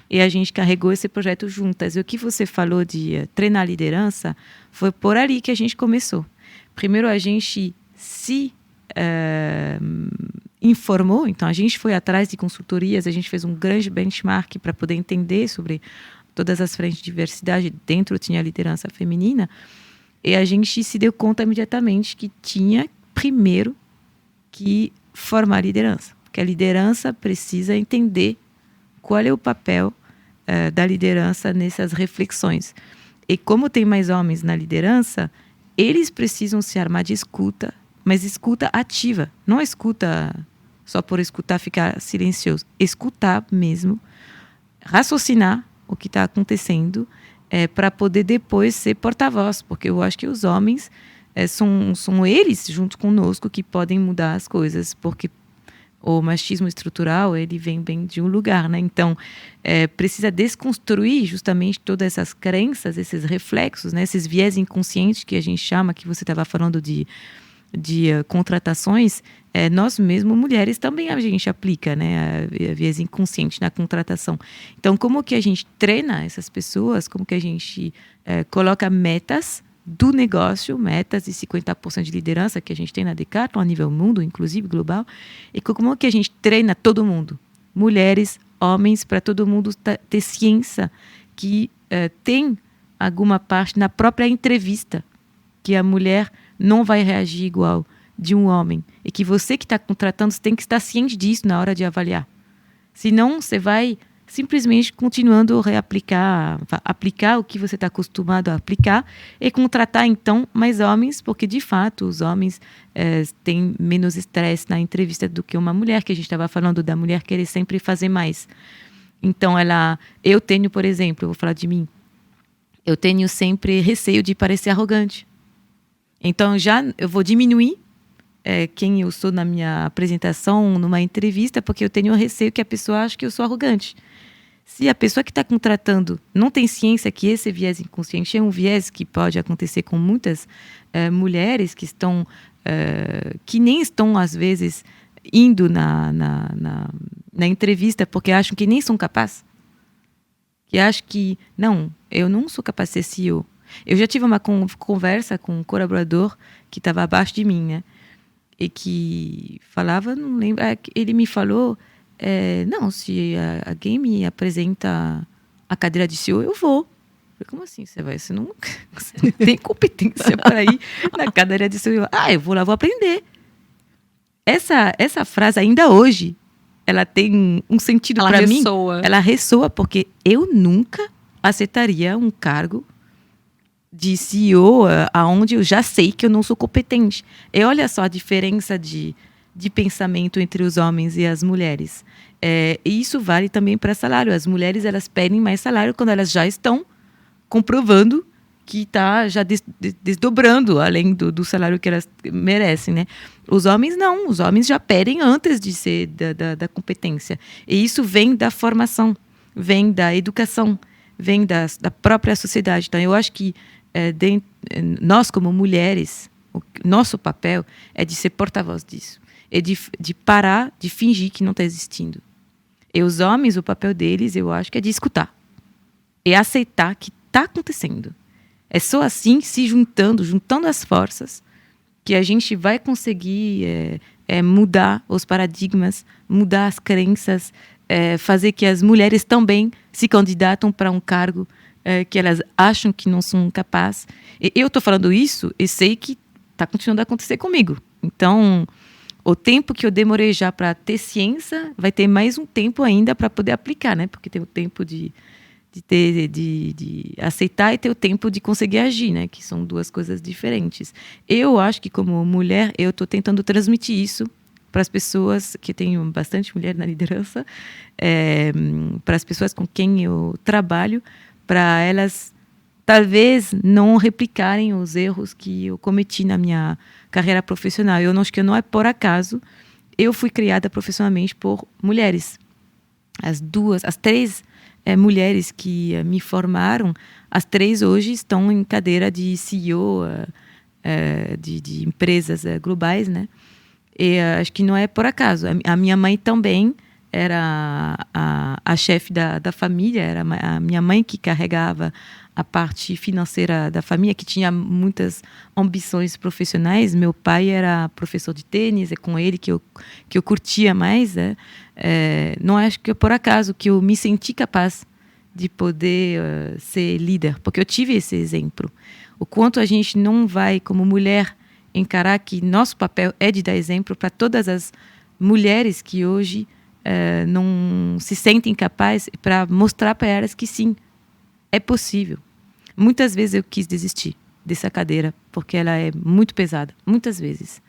e a gente carregou esse projeto juntas. E o que você falou de treinar a liderança, foi por ali que a gente começou. Primeiro a gente se informou, então a gente foi atrás de consultorias, a gente fez um grande benchmark para poder entender sobre todas as frentes de diversidade, dentro tinha a liderança feminina, e a gente se deu conta imediatamente que tinha, primeiro, que formar a liderança. Porque a liderança precisa entender qual é o papel da liderança nessas reflexões. E como tem mais homens na liderança, eles precisam se armar de escuta, mas escuta ativa, não escuta só por escutar, ficar silencioso. Escutar mesmo, raciocinar o que está acontecendo, para poder depois ser porta-voz, porque eu acho que os homens são eles, junto conosco, que podem mudar as coisas, porque o machismo estrutural, ele vem bem de um lugar, né? Então, precisa desconstruir justamente todas essas crenças, esses reflexos, né? Esses viés inconscientes que a gente chama, que você estava falando de contratações, nós mesmo, mulheres, também a gente aplica, né, a viés inconsciente na contratação. Então, como que a gente treina essas pessoas, como que a gente coloca metas do negócio, metas de 50% de liderança que a gente tem na Decathlon, a nível mundo, inclusive global, e como que a gente treina todo mundo, mulheres, homens, para todo mundo ter ciência que tem alguma parte na própria entrevista, que a mulher não vai reagir igual de um homem. E que você que está contratando, você tem que estar ciente disso na hora de avaliar. Senão, você vai simplesmente continuando a aplicar o que você está acostumado a aplicar e contratar, então, mais homens, porque, de fato, os homens têm menos estresse na entrevista do que uma mulher, que a gente estava falando da mulher querer sempre fazer mais. Então, eu tenho, por exemplo, eu vou falar de mim, eu tenho sempre receio de parecer arrogante. Então, eu vou diminuir quem eu sou na minha apresentação, numa entrevista, porque eu tenho receio que a pessoa ache que eu sou arrogante. Se a pessoa que está contratando não tem ciência que esse viés inconsciente é um viés que pode acontecer com muitas mulheres que nem estão, às vezes, indo na entrevista porque acham que nem são capazes. Que acham que, não, eu não sou capaz de ser CEO. Eu já tive uma conversa com um colaborador que estava abaixo de mim, né? E que falava, não lembro, ele me falou, não, se alguém me apresenta a cadeira de CEO, eu vou. Eu falei, como assim você vai? Você não tem competência para ir na cadeira de CEO. Eu vou lá, vou aprender. Essa frase, ainda hoje, ela tem um sentido para mim. Ela ressoa, porque eu nunca aceitaria um cargo de CEO, aonde eu já sei que eu não sou competente. E olha só a diferença de pensamento entre os homens e as mulheres. E isso vale também para salário. As mulheres, elas pedem mais salário quando elas já estão comprovando que está já desdobrando, além do salário que elas merecem, né? Os homens não. Os homens já pedem antes de ser da competência. E isso vem da formação, vem da educação, vem da própria sociedade. Então, eu acho que nós, como mulheres, o nosso papel é de ser porta-voz disso. É de parar de fingir que não está existindo. E os homens, o papel deles, eu acho que é de escutar. E aceitar que está acontecendo. É só assim, se juntando as forças, que a gente vai conseguir mudar os paradigmas, mudar as crenças, fazer que as mulheres também se candidatam para um cargo que elas acham que não são capazes. E eu estou falando isso e sei que está continuando a acontecer comigo. Então, o tempo que eu demorei já para ter ciência, vai ter mais um tempo ainda para poder aplicar, né? Porque tem o tempo de aceitar e ter o tempo de conseguir agir, né? Que são duas coisas diferentes. Eu acho que, como mulher, eu estou tentando transmitir isso para as pessoas, que tenho bastante mulher na liderança, para as pessoas com quem eu trabalho, para elas talvez não replicarem os erros que eu cometi na minha carreira profissional. Eu acho que não é por acaso. Eu fui criada profissionalmente por mulheres. As três mulheres que me formaram, as três hoje estão em cadeira de CEO de empresas globais, né? E acho que não é por acaso. A minha mãe também era a chefe da família, era a minha mãe que carregava a parte financeira da família, que tinha muitas ambições profissionais. Meu pai era professor de tênis, é com ele que eu curtia mais. Não acho que é por acaso que eu me senti capaz de poder ser líder, porque eu tive esse exemplo. O quanto a gente não vai, como mulher, encarar que nosso papel é de dar exemplo para todas as mulheres que hoje não se sentem capazes, para mostrar para elas que sim, é possível. Muitas vezes eu quis desistir dessa cadeira, porque ela é muito pesada, muitas vezes.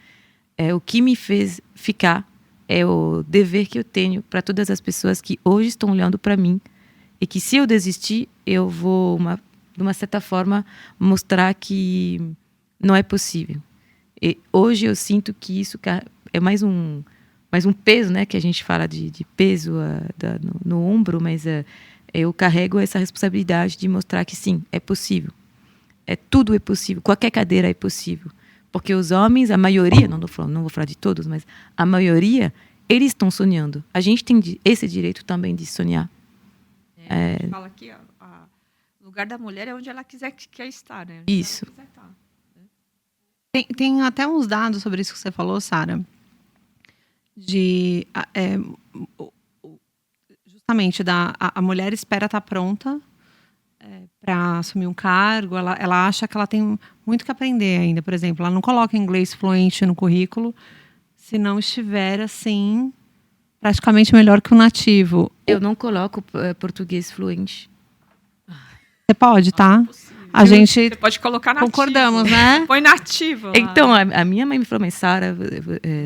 O que me fez ficar é o dever que eu tenho para todas as pessoas que hoje estão olhando para mim, e que se eu desistir, eu vou, de uma certa forma, mostrar que não é possível. E hoje eu sinto que isso é mais um peso, né, que a gente fala de peso no ombro, mas eu carrego essa responsabilidade de mostrar que sim, é possível. Tudo é possível, qualquer cadeira é possível. Porque os homens, a maioria, não vou falar de todos, mas a maioria, eles estão sonhando. A gente tem esse direito também de sonhar. A gente fala que o lugar da mulher é onde ela quer estar, né? Onde isso. Ela quiser estar. Tem até uns dados sobre isso que você falou, Sara, justamente a mulher espera estar pronta para assumir um cargo. Ela acha que ela tem muito que aprender ainda. Por exemplo, ela não coloca inglês fluente no currículo se não estiver assim praticamente melhor que o nativo. Eu não coloco português fluente. Você pode, tá? A gente você pode colocar nativo. Concordamos, né? Põe nativo. Então, a minha mãe me falou, mas Sara,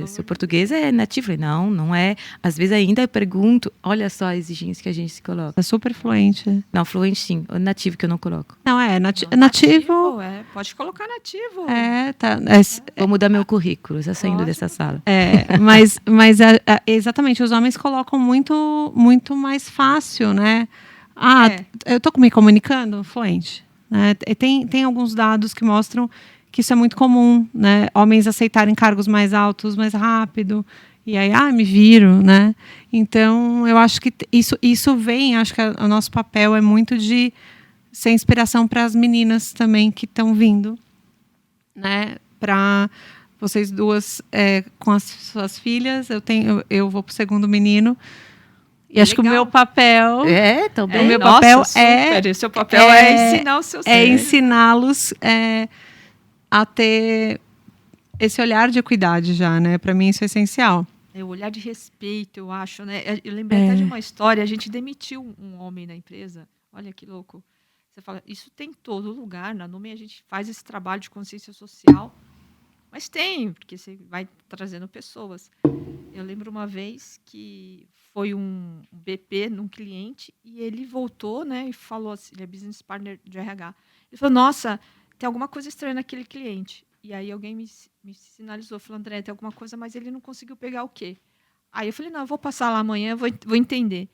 seu português é nativo? Eu falei, não é. Às vezes ainda eu pergunto, olha só a exigência que a gente se coloca. É super fluente. Não, fluente sim. O nativo que eu não coloco. Não, Nativo. Pode colocar nativo. Vou mudar meu currículo, já saindo dessa sala. Mas exatamente, os homens colocam muito, muito mais fácil, né? Eu tô me comunicando fluente. Né? Tem alguns dados que mostram que isso é muito comum, né? Homens aceitarem cargos mais altos mais rápido, e aí, me viro, né? Então, eu acho que isso vem, acho que o nosso papel é muito de ser inspiração para as meninas também que estão vindo, né? Para vocês duas, com as suas filhas, eu vou para o segundo menino. E acho que o meu papel... também. O meu papel super. Seu papel é ensinar os seus filhos. Ensiná-los a ter esse olhar de equidade já, né? Para mim isso é essencial. O olhar de respeito, eu acho, né? Eu lembrei até de uma história. A gente demitiu um homem na empresa. Olha que louco. Você fala, isso tem em todo lugar. Na Numen a gente faz esse trabalho de consciência social. Mas tem, porque você vai trazendo pessoas. Eu lembro uma vez que foi um BP num cliente e ele voltou, né, e falou assim, ele é business partner de RH. Ele falou, nossa, tem alguma coisa estranha naquele cliente. E aí alguém me sinalizou, falou, André, tem alguma coisa, mas ele não conseguiu pegar o quê? Aí eu falei, não, eu vou passar lá amanhã, vou entender.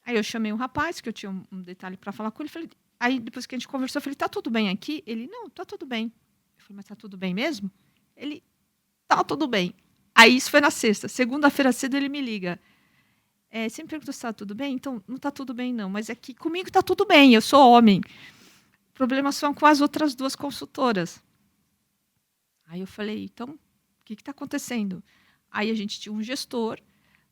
Aí eu chamei um rapaz, que eu tinha um detalhe para falar com ele. Falei, aí depois que a gente conversou, eu falei, tá tudo bem aqui? Ele, não, tá tudo bem. Eu falei, mas tá tudo bem mesmo? Ele, tá tudo bem. Aí isso foi na sexta. Segunda-feira cedo ele me liga. Você me perguntou se tá tudo bem? Então, não tá tudo bem, não. Mas é que comigo tá tudo bem, eu sou homem. problemas são com as outras 2 consultoras. Aí eu falei, então, o que está acontecendo? Aí a gente tinha um gestor,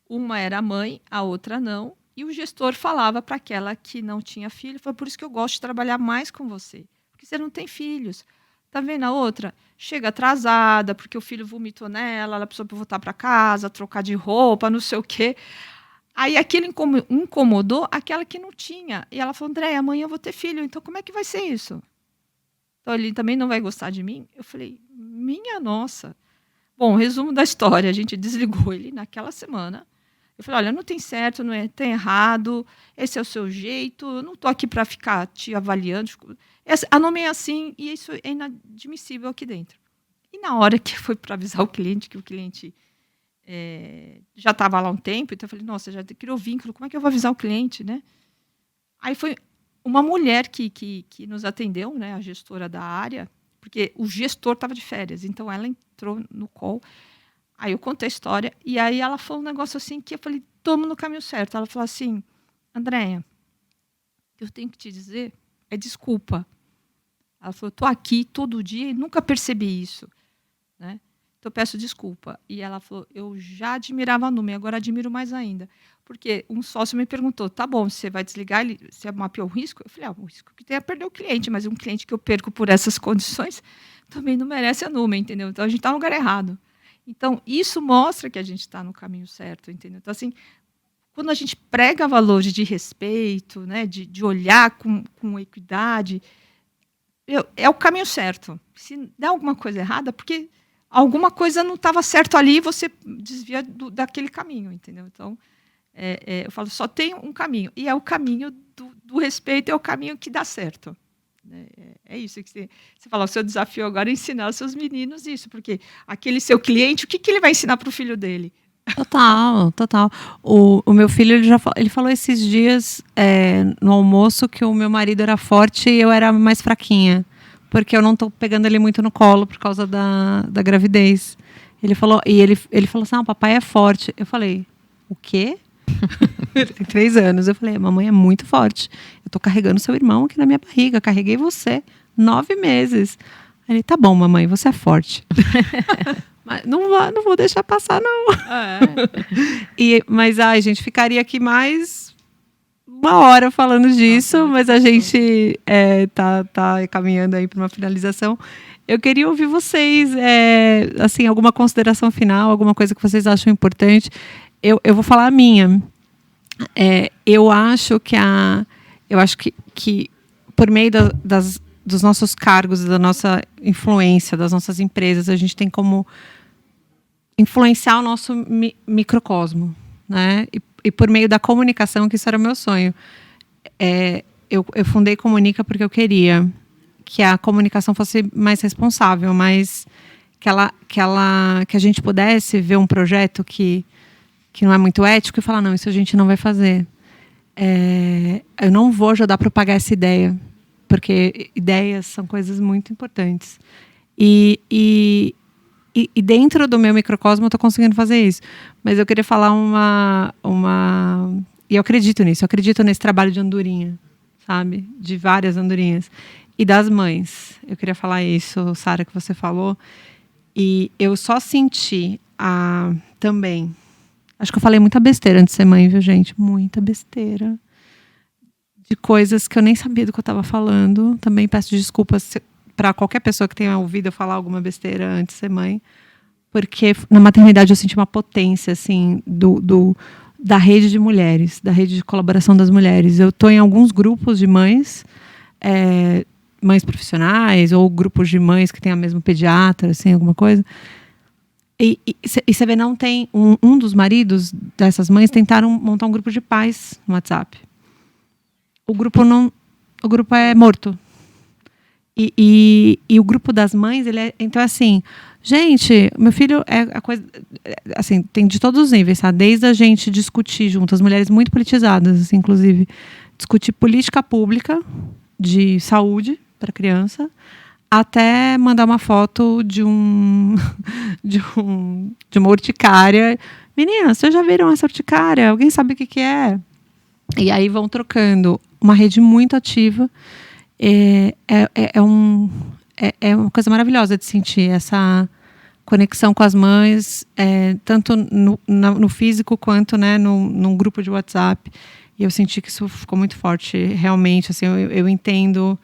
uma era a mãe, a outra não, e o gestor falava para aquela que não tinha filho, foi por isso que eu gosto de trabalhar mais com você, porque você não tem filhos. Tá vendo a outra? Chega atrasada, porque o filho vomitou nela, ela precisou voltar para casa, trocar de roupa, não sei o quê. Aí aquilo incomodou aquela que não tinha. E ela falou, Andréia, amanhã eu vou ter filho, então como é que vai ser isso? Então ele também não vai gostar de mim? Eu falei, minha nossa. Bom, resumo da história, a gente desligou ele naquela semana. Eu falei, olha, não tem certo, não é, tem errado, esse é o seu jeito, eu não estou aqui para ficar te avaliando. A nome é assim e isso é inadmissível aqui dentro. E na hora que foi para avisar o cliente, que o cliente já estava lá um tempo, então eu falei, nossa, já criou vínculo, como é que eu vou avisar o cliente, né? Aí foi uma mulher que nos atendeu, né, a gestora da área, porque o gestor estava de férias, então ela entrou no call. Aí eu contei a história, e aí ela falou um negócio assim que eu falei, estamos no caminho certo. Ela falou assim, Andréia, o que eu tenho que te dizer é desculpa. Ela falou, estou aqui todo dia e nunca percebi isso, né? Então eu peço desculpa. E ela falou, eu já admirava a Numen, agora admiro mais ainda. Porque um sócio me perguntou, tá bom, você vai desligar, você mapeou o risco? Eu falei, o risco que tem é perder o cliente, mas um cliente que eu perco por essas condições também não merece a Numen, entendeu? Então a gente está no lugar errado. Então, isso mostra que a gente está no caminho certo, entendeu? Então, assim, quando a gente prega valores de respeito, né, de olhar com equidade, é o caminho certo. Se der alguma coisa errada, porque alguma coisa não estava certo ali e você desvia daquele caminho, entendeu? Então, eu falo, só tem um caminho. E é o caminho do respeito, é o caminho que dá certo. É isso que você fala, o seu desafio agora é ensinar os seus meninos isso, porque aquele seu cliente, o que ele vai ensinar para o filho dele? Total. O meu filho, ele falou esses dias no almoço que o meu marido era forte e eu era mais fraquinha, porque eu não estou pegando ele muito no colo por causa da gravidez. Ele falou assim, o papai é forte. Eu falei, o quê? Ele tem 3 anos. Eu falei, mamãe é muito forte. Eu tô carregando seu irmão aqui na minha barriga. Carreguei você 9 meses. Ele, tá bom, mamãe, você é forte. Mas não vou deixar passar, não. Mas, gente, ficaria aqui mais 1 hora falando disso, mas a gente tá caminhando aí para uma finalização. Eu queria ouvir vocês, assim, alguma consideração final, alguma coisa que vocês acham importante. Eu vou falar a minha. Eu acho que por meio dos nossos cargos, da nossa influência, das nossas empresas, a gente tem como influenciar o nosso microcosmo, né? E por meio da comunicação, que isso era o meu sonho. Eu fundei Comunica porque eu queria que a comunicação fosse mais responsável, mais que a gente pudesse ver um projeto que não é muito ético e falar, não, isso a gente não vai fazer. Eu não vou ajudar a propagar essa ideia, porque ideias são coisas muito importantes. E dentro do meu microcosmo eu estou conseguindo fazer isso. Mas eu queria falar e eu acredito nisso, eu acredito nesse trabalho de andorinha, sabe? De várias andorinhas. E das mães. Eu queria falar isso, Sara, que você falou. E eu só senti também... Acho que eu falei muita besteira antes de ser mãe, viu, gente? Muita besteira. De coisas que eu nem sabia do que eu estava falando. Também peço desculpas para qualquer pessoa que tenha ouvido eu falar alguma besteira antes de ser mãe. Porque na maternidade eu senti uma potência, assim, da rede de mulheres, da rede de colaboração das mulheres. Eu estou em alguns grupos de mães, mães profissionais, ou grupos de mães que têm a mesma pediatra, assim, alguma coisa. E você vê, não tem... Um dos maridos dessas mães tentaram montar um grupo de pais no WhatsApp. O grupo é morto. E o grupo das mães, então, assim... Gente, meu filho a coisa... Assim, tem de todos os níveis, tá? Desde a gente discutir junto, as mulheres muito politizadas, assim, inclusive. Discutir política pública de saúde para criança... até mandar uma foto de uma urticária. Meninas, vocês já viram essa urticária? Alguém sabe o que é? E aí vão trocando. Uma rede muito ativa. é uma coisa maravilhosa de sentir essa conexão com as mães, tanto no físico quanto, né, num grupo de WhatsApp. E eu senti que isso ficou muito forte, realmente. Assim, eu entendo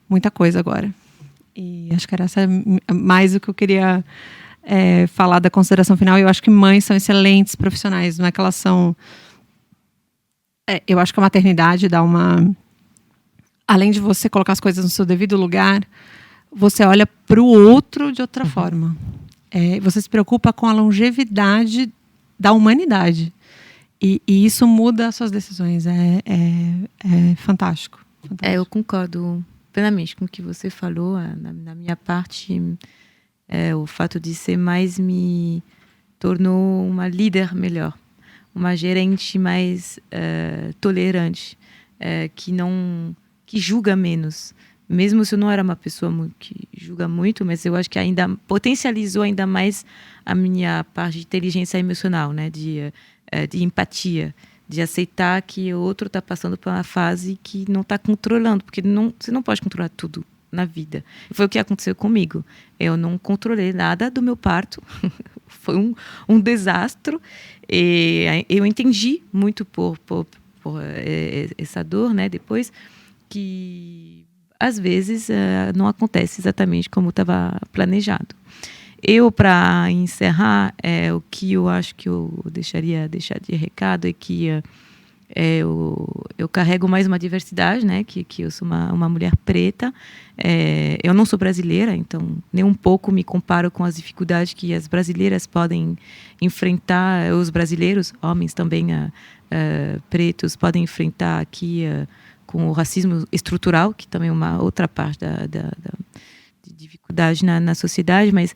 muita coisa agora. E acho que era mais o que eu queria falar da consideração final. Eu acho que mães são excelentes profissionais, não é que elas são... eu acho que a maternidade dá uma... Além de você colocar as coisas no seu devido lugar, você olha para o outro de outra forma. Você se preocupa com a longevidade da humanidade. E isso muda as suas decisões. É fantástico. Eu concordo plenamente com o que você falou. Na minha parte, o fato de ser mais me tornou uma líder melhor, uma gerente mais tolerante, que julga menos. Mesmo se eu não era uma pessoa que julga muito, mas eu acho que ainda potencializou ainda mais a minha parte de inteligência emocional, né? De empatia, de aceitar que o outro está passando por uma fase que não está controlando, porque você não pode controlar tudo na vida. Foi o que aconteceu comigo. Eu não controlei nada do meu parto. Foi um desastre. E eu entendi muito por essa dor, né? Depois que às vezes não acontece exatamente como estava planejado. Para encerrar, o que eu acho que eu deixar de recado é que eu carrego mais uma diversidade, né? Que eu sou uma mulher preta. Eu não sou brasileira, então nem um pouco me comparo com as dificuldades que as brasileiras podem enfrentar, os brasileiros, homens também pretos, podem enfrentar aqui com o racismo estrutural, que também é uma outra parte de dificuldade na sociedade, mas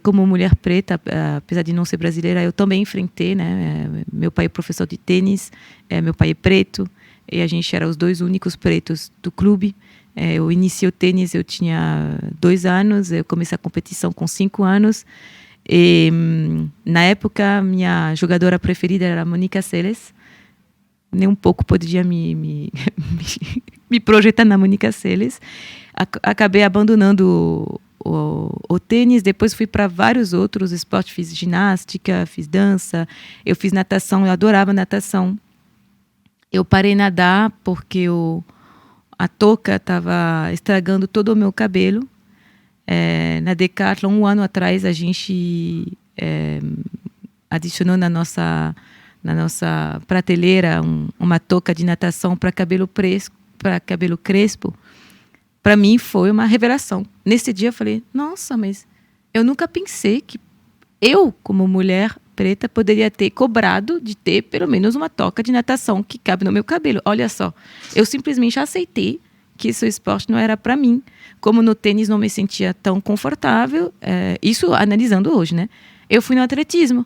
como mulher preta, apesar de não ser brasileira, eu também enfrentei, né? Meu pai é professor de tênis, meu pai é preto, e a gente era os dois únicos pretos do clube. Eu iniciei o tênis, eu tinha 2 anos, eu comecei a competição com 5 anos, e na época, minha jogadora preferida era a Monique Seles. Nem um pouco podia me projetar na Monique Seles. Acabei abandonando o tênis, depois fui para vários outros esportes, fiz ginástica, fiz dança, eu fiz natação, eu adorava natação. Eu parei de nadar porque a touca estava estragando todo o meu cabelo. Na Decathlon, 1 ano atrás, a gente adicionou na nossa prateleira uma touca de natação para cabelo crespo. Para mim foi uma revelação. Nesse dia eu falei, nossa, mas eu nunca pensei que eu, como mulher preta, poderia ter cobrado de ter pelo menos uma touca de natação que cabe no meu cabelo. Olha só, eu simplesmente aceitei que esse esporte não era para mim. Como no tênis não me sentia tão confortável, isso analisando hoje, né? Eu fui no atletismo.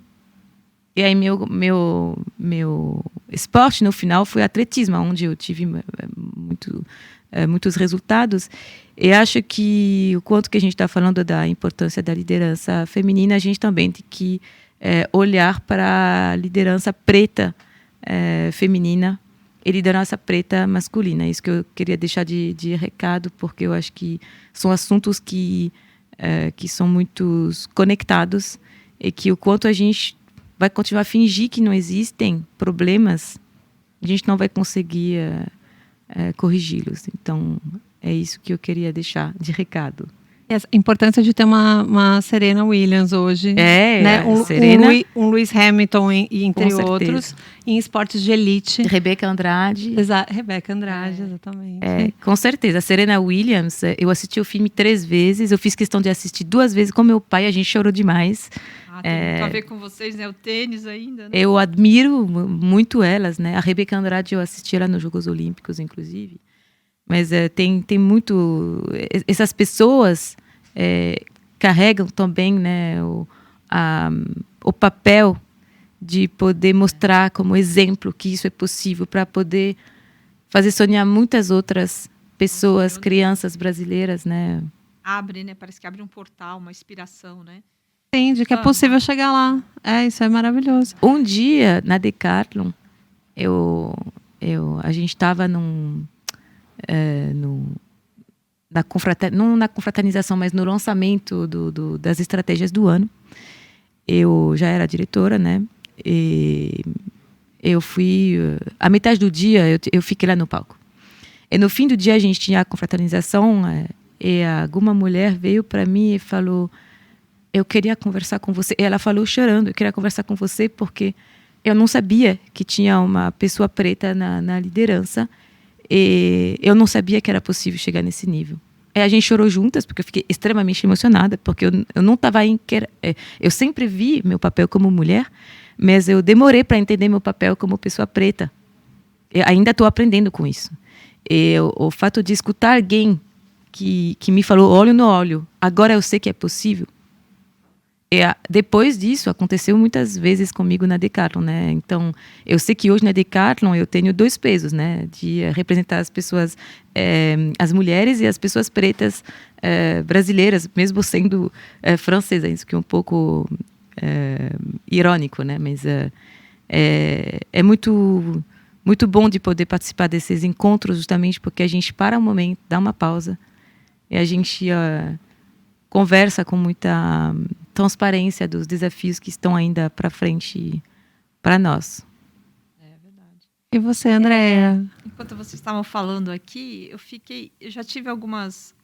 E aí meu esporte no final foi atletismo, onde eu tive muitos resultados. E acho que o quanto que a gente está falando da importância da liderança feminina, a gente também tem que olhar para a liderança preta feminina e liderança preta masculina. Isso que eu queria deixar de recado, porque eu acho que são assuntos que são muito conectados e que o quanto a gente vai continuar a fingir que não existem problemas, a gente não vai conseguir corrigi-los. Então, é isso que eu queria deixar de recado. A importância de ter uma Serena Williams hoje. Né? Um Lewis Hamilton, entre outros, em esportes de elite. Rebeca Andrade. Rebeca Andrade, exatamente. Com certeza. A Serena Williams, eu assisti o filme 3 vezes, eu fiz questão de assistir 2 vezes com meu pai, a gente chorou demais. Tem muito a ver com vocês, né? O tênis ainda, né? Eu admiro muito elas, né? A Rebeca Andrade, eu assisti ela nos Jogos Olímpicos, inclusive. Mas tem muito... Essas pessoas carregam também, né, o papel de poder mostrar como exemplo que isso é possível, para poder fazer sonhar muitas outras pessoas, crianças brasileiras, né? Abre, né? Parece que abre um portal, uma inspiração, né? Entende que é possível chegar lá. Isso é maravilhoso. Um dia, na Decathlon, a gente estava não na confraternização, mas no lançamento das estratégias do ano. Eu já era diretora, né? E eu fui... A metade do dia, eu fiquei lá no palco. E no fim do dia, a gente tinha a confraternização, e alguma mulher veio para mim e falou: eu queria conversar com você. E ela falou chorando: eu queria conversar com você porque eu não sabia que tinha uma pessoa preta na liderança. E eu não sabia que era possível chegar nesse nível. E a gente chorou juntas, porque eu fiquei extremamente emocionada, porque eu não estava eu sempre vi meu papel como mulher, mas eu demorei para entender meu papel como pessoa preta. Eu ainda estou aprendendo com isso. E o fato de escutar alguém que me falou olho no olho, agora eu sei que é possível. E depois disso, aconteceu muitas vezes comigo na Decathlon, né? Então, eu sei que hoje na Decathlon eu tenho 2 pesos, né? De representar as pessoas, as mulheres e as pessoas pretas brasileiras, mesmo sendo francesa, isso que é um pouco irônico, né? Mas é muito, muito bom de poder participar desses encontros, justamente porque a gente para um momento, dá uma pausa, e a gente conversa com muita transparência dos desafios que estão ainda para frente para nós. É verdade. E você, Andréia? Enquanto vocês estavam falando aqui, eu já tive algumas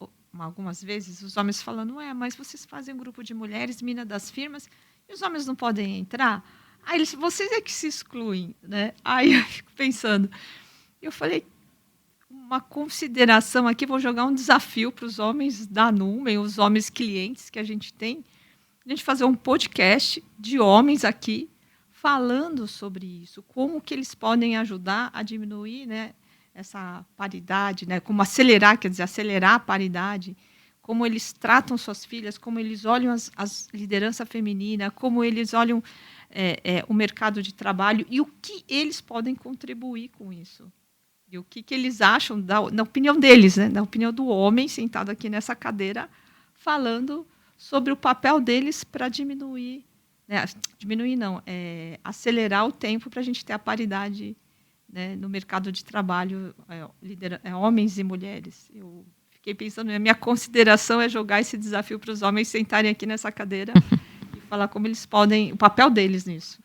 vezes os homens falando: mas vocês fazem um grupo de mulheres, mina das firmas, e os homens não podem entrar? Aí vocês é que se excluem, né? Aí eu fico pensando, eu falei, uma consideração aqui, vou jogar um desafio para os homens da Numen, os homens clientes que a gente tem, a gente fazer um podcast de homens aqui falando sobre isso, como que eles podem ajudar a diminuir, né, essa paridade, né, como acelerar a paridade, como eles tratam suas filhas, como eles olham as liderança feminina, como eles olham o mercado de trabalho e o que eles podem contribuir com isso. E o que eles acham, na opinião deles, né? Na opinião do homem sentado aqui nessa cadeira, falando sobre o papel deles para diminuir, né? Acelerar o tempo para a gente ter a paridade, né, no mercado de trabalho, homens e mulheres. Eu fiquei pensando, a minha consideração é jogar esse desafio para os homens sentarem aqui nessa cadeira e falar como eles podem, o papel deles nisso.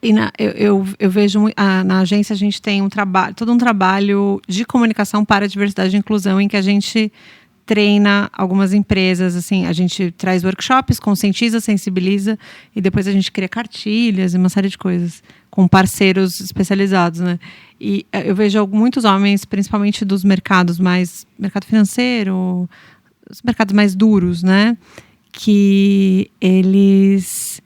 E eu vejo na agência a gente tem todo um trabalho de comunicação para a diversidade e inclusão, em que a gente treina algumas empresas, assim, a gente traz workshops, conscientiza, sensibiliza e depois a gente cria cartilhas e uma série de coisas com parceiros especializados, né? E eu vejo muitos homens, principalmente dos mercado financeiro, os mercados mais duros, né? Que eles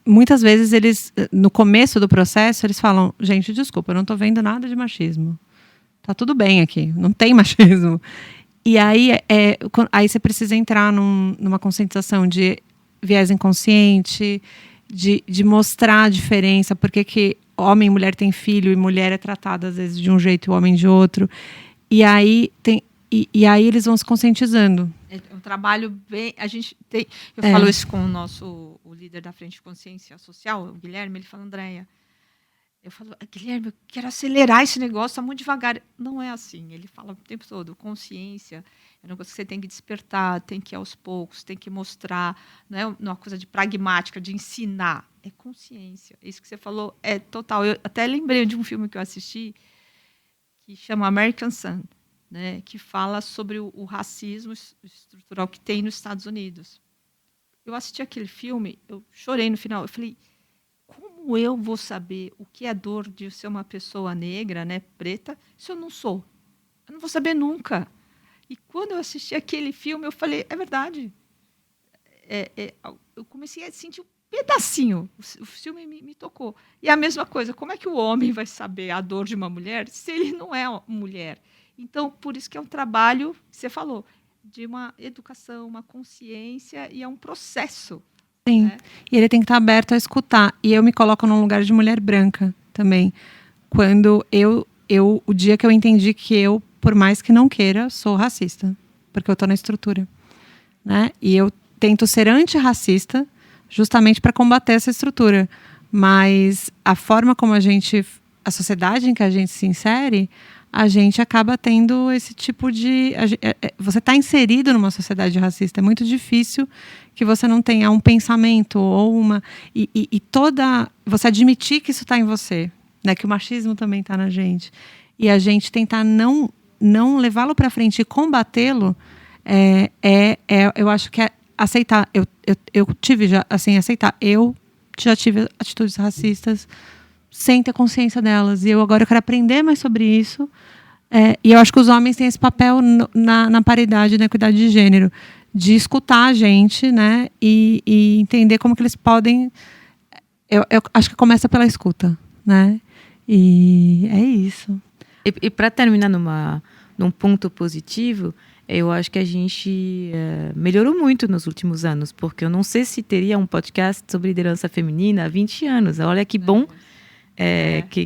muitas vezes no começo do processo eles falam: gente, desculpa, eu não estou vendo nada de machismo, tá tudo bem aqui, não tem machismo. E aí você precisa entrar numa conscientização de viés inconsciente, de mostrar a diferença, porque que homem e mulher tem filho e mulher é tratada às vezes de um jeito e o homem de outro, e aí aí eles vão se conscientizando. É um trabalho bem... A gente tem... Eu falo isso com o líder da Frente de Consciência Social, o Guilherme, ele fala: Andréia, eu falo: Guilherme, eu quero acelerar esse negócio, está muito devagar. Não é assim. Ele fala o tempo todo: consciência é um negócio que você tem que despertar, tem que ir aos poucos, tem que mostrar, não é uma coisa de pragmática, de ensinar. É consciência. Isso que você falou é total. Eu até lembrei de um filme que eu assisti que chama American Son, né, que fala sobre o racismo estrutural que tem nos Estados Unidos. Eu assisti aquele filme, eu chorei no final. Eu falei: como eu vou saber o que é dor de ser uma pessoa negra, né, preta, se eu não sou? Eu não vou saber nunca. E quando eu assisti aquele filme, eu falei: é verdade. Eu comecei a sentir um pedacinho. O filme me tocou. E a mesma coisa, como é que o homem vai saber a dor de uma mulher se ele não é mulher? Então, por isso que é um trabalho, que você falou, de uma educação, uma consciência, e é um processo. Sim, né? E ele tem que estar aberto a escutar. E eu me coloco num lugar de mulher branca também. Quando o dia que eu entendi que eu, por mais que não queira, sou racista. Porque eu estou na estrutura. Né? E eu tento ser antirracista justamente para combater essa estrutura. Mas a forma como a sociedade em que a gente se insere, a gente acaba tendo esse tipo de... Você está inserido numa sociedade racista. É muito difícil que você não tenha um pensamento ou uma... E toda... Você admitir que isso está em você, né? Que o machismo também está na gente. E a gente tentar não levá-lo para frente e combatê-lo, eu acho que é aceitar. Eu tive já... Assim, aceitar. Eu já tive atitudes racistas sem ter consciência delas. E agora eu quero aprender mais sobre isso. E eu acho que os homens têm esse papel na paridade, na equidade de gênero, de escutar a gente, né? E entender como que eles podem... Eu acho que começa pela escuta, né? E é isso. E para terminar num ponto positivo, eu acho que a gente melhorou muito nos últimos anos, porque eu não sei se teria um podcast sobre liderança feminina há 20 anos. Olha que bom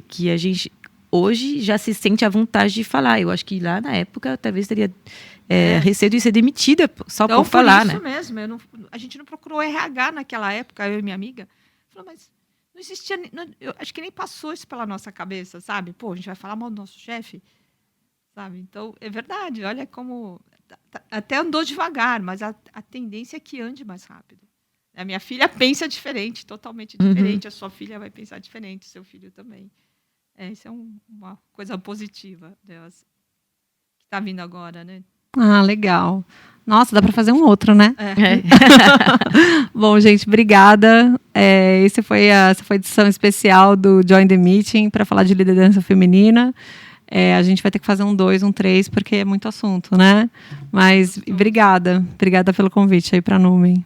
que a gente hoje já se sente à vontade de falar. Eu acho que lá na época talvez teria receio de ser demitida só então, por falar, isso né? mesmo. A gente não procurou RH naquela época, eu e minha amiga. Falou, mas não existia... eu acho que nem passou isso pela nossa cabeça, sabe? Pô, a gente vai falar mal do nosso chefe, sabe? Então, é verdade. Olha como... Até andou devagar, mas a tendência é que ande mais rápido. A minha filha pensa diferente, totalmente diferente. A sua filha vai pensar diferente, o seu filho também. Isso é uma coisa positiva delas, que está vindo agora, né? Ah, legal. Nossa, dá para fazer um outro, né? Bom, gente, obrigada. Essa foi a edição especial do Join the Meeting para falar de liderança feminina. A gente vai ter que fazer um 2, um 3, porque é muito assunto, né? Mas obrigada. Obrigada pelo convite aí para a Numen.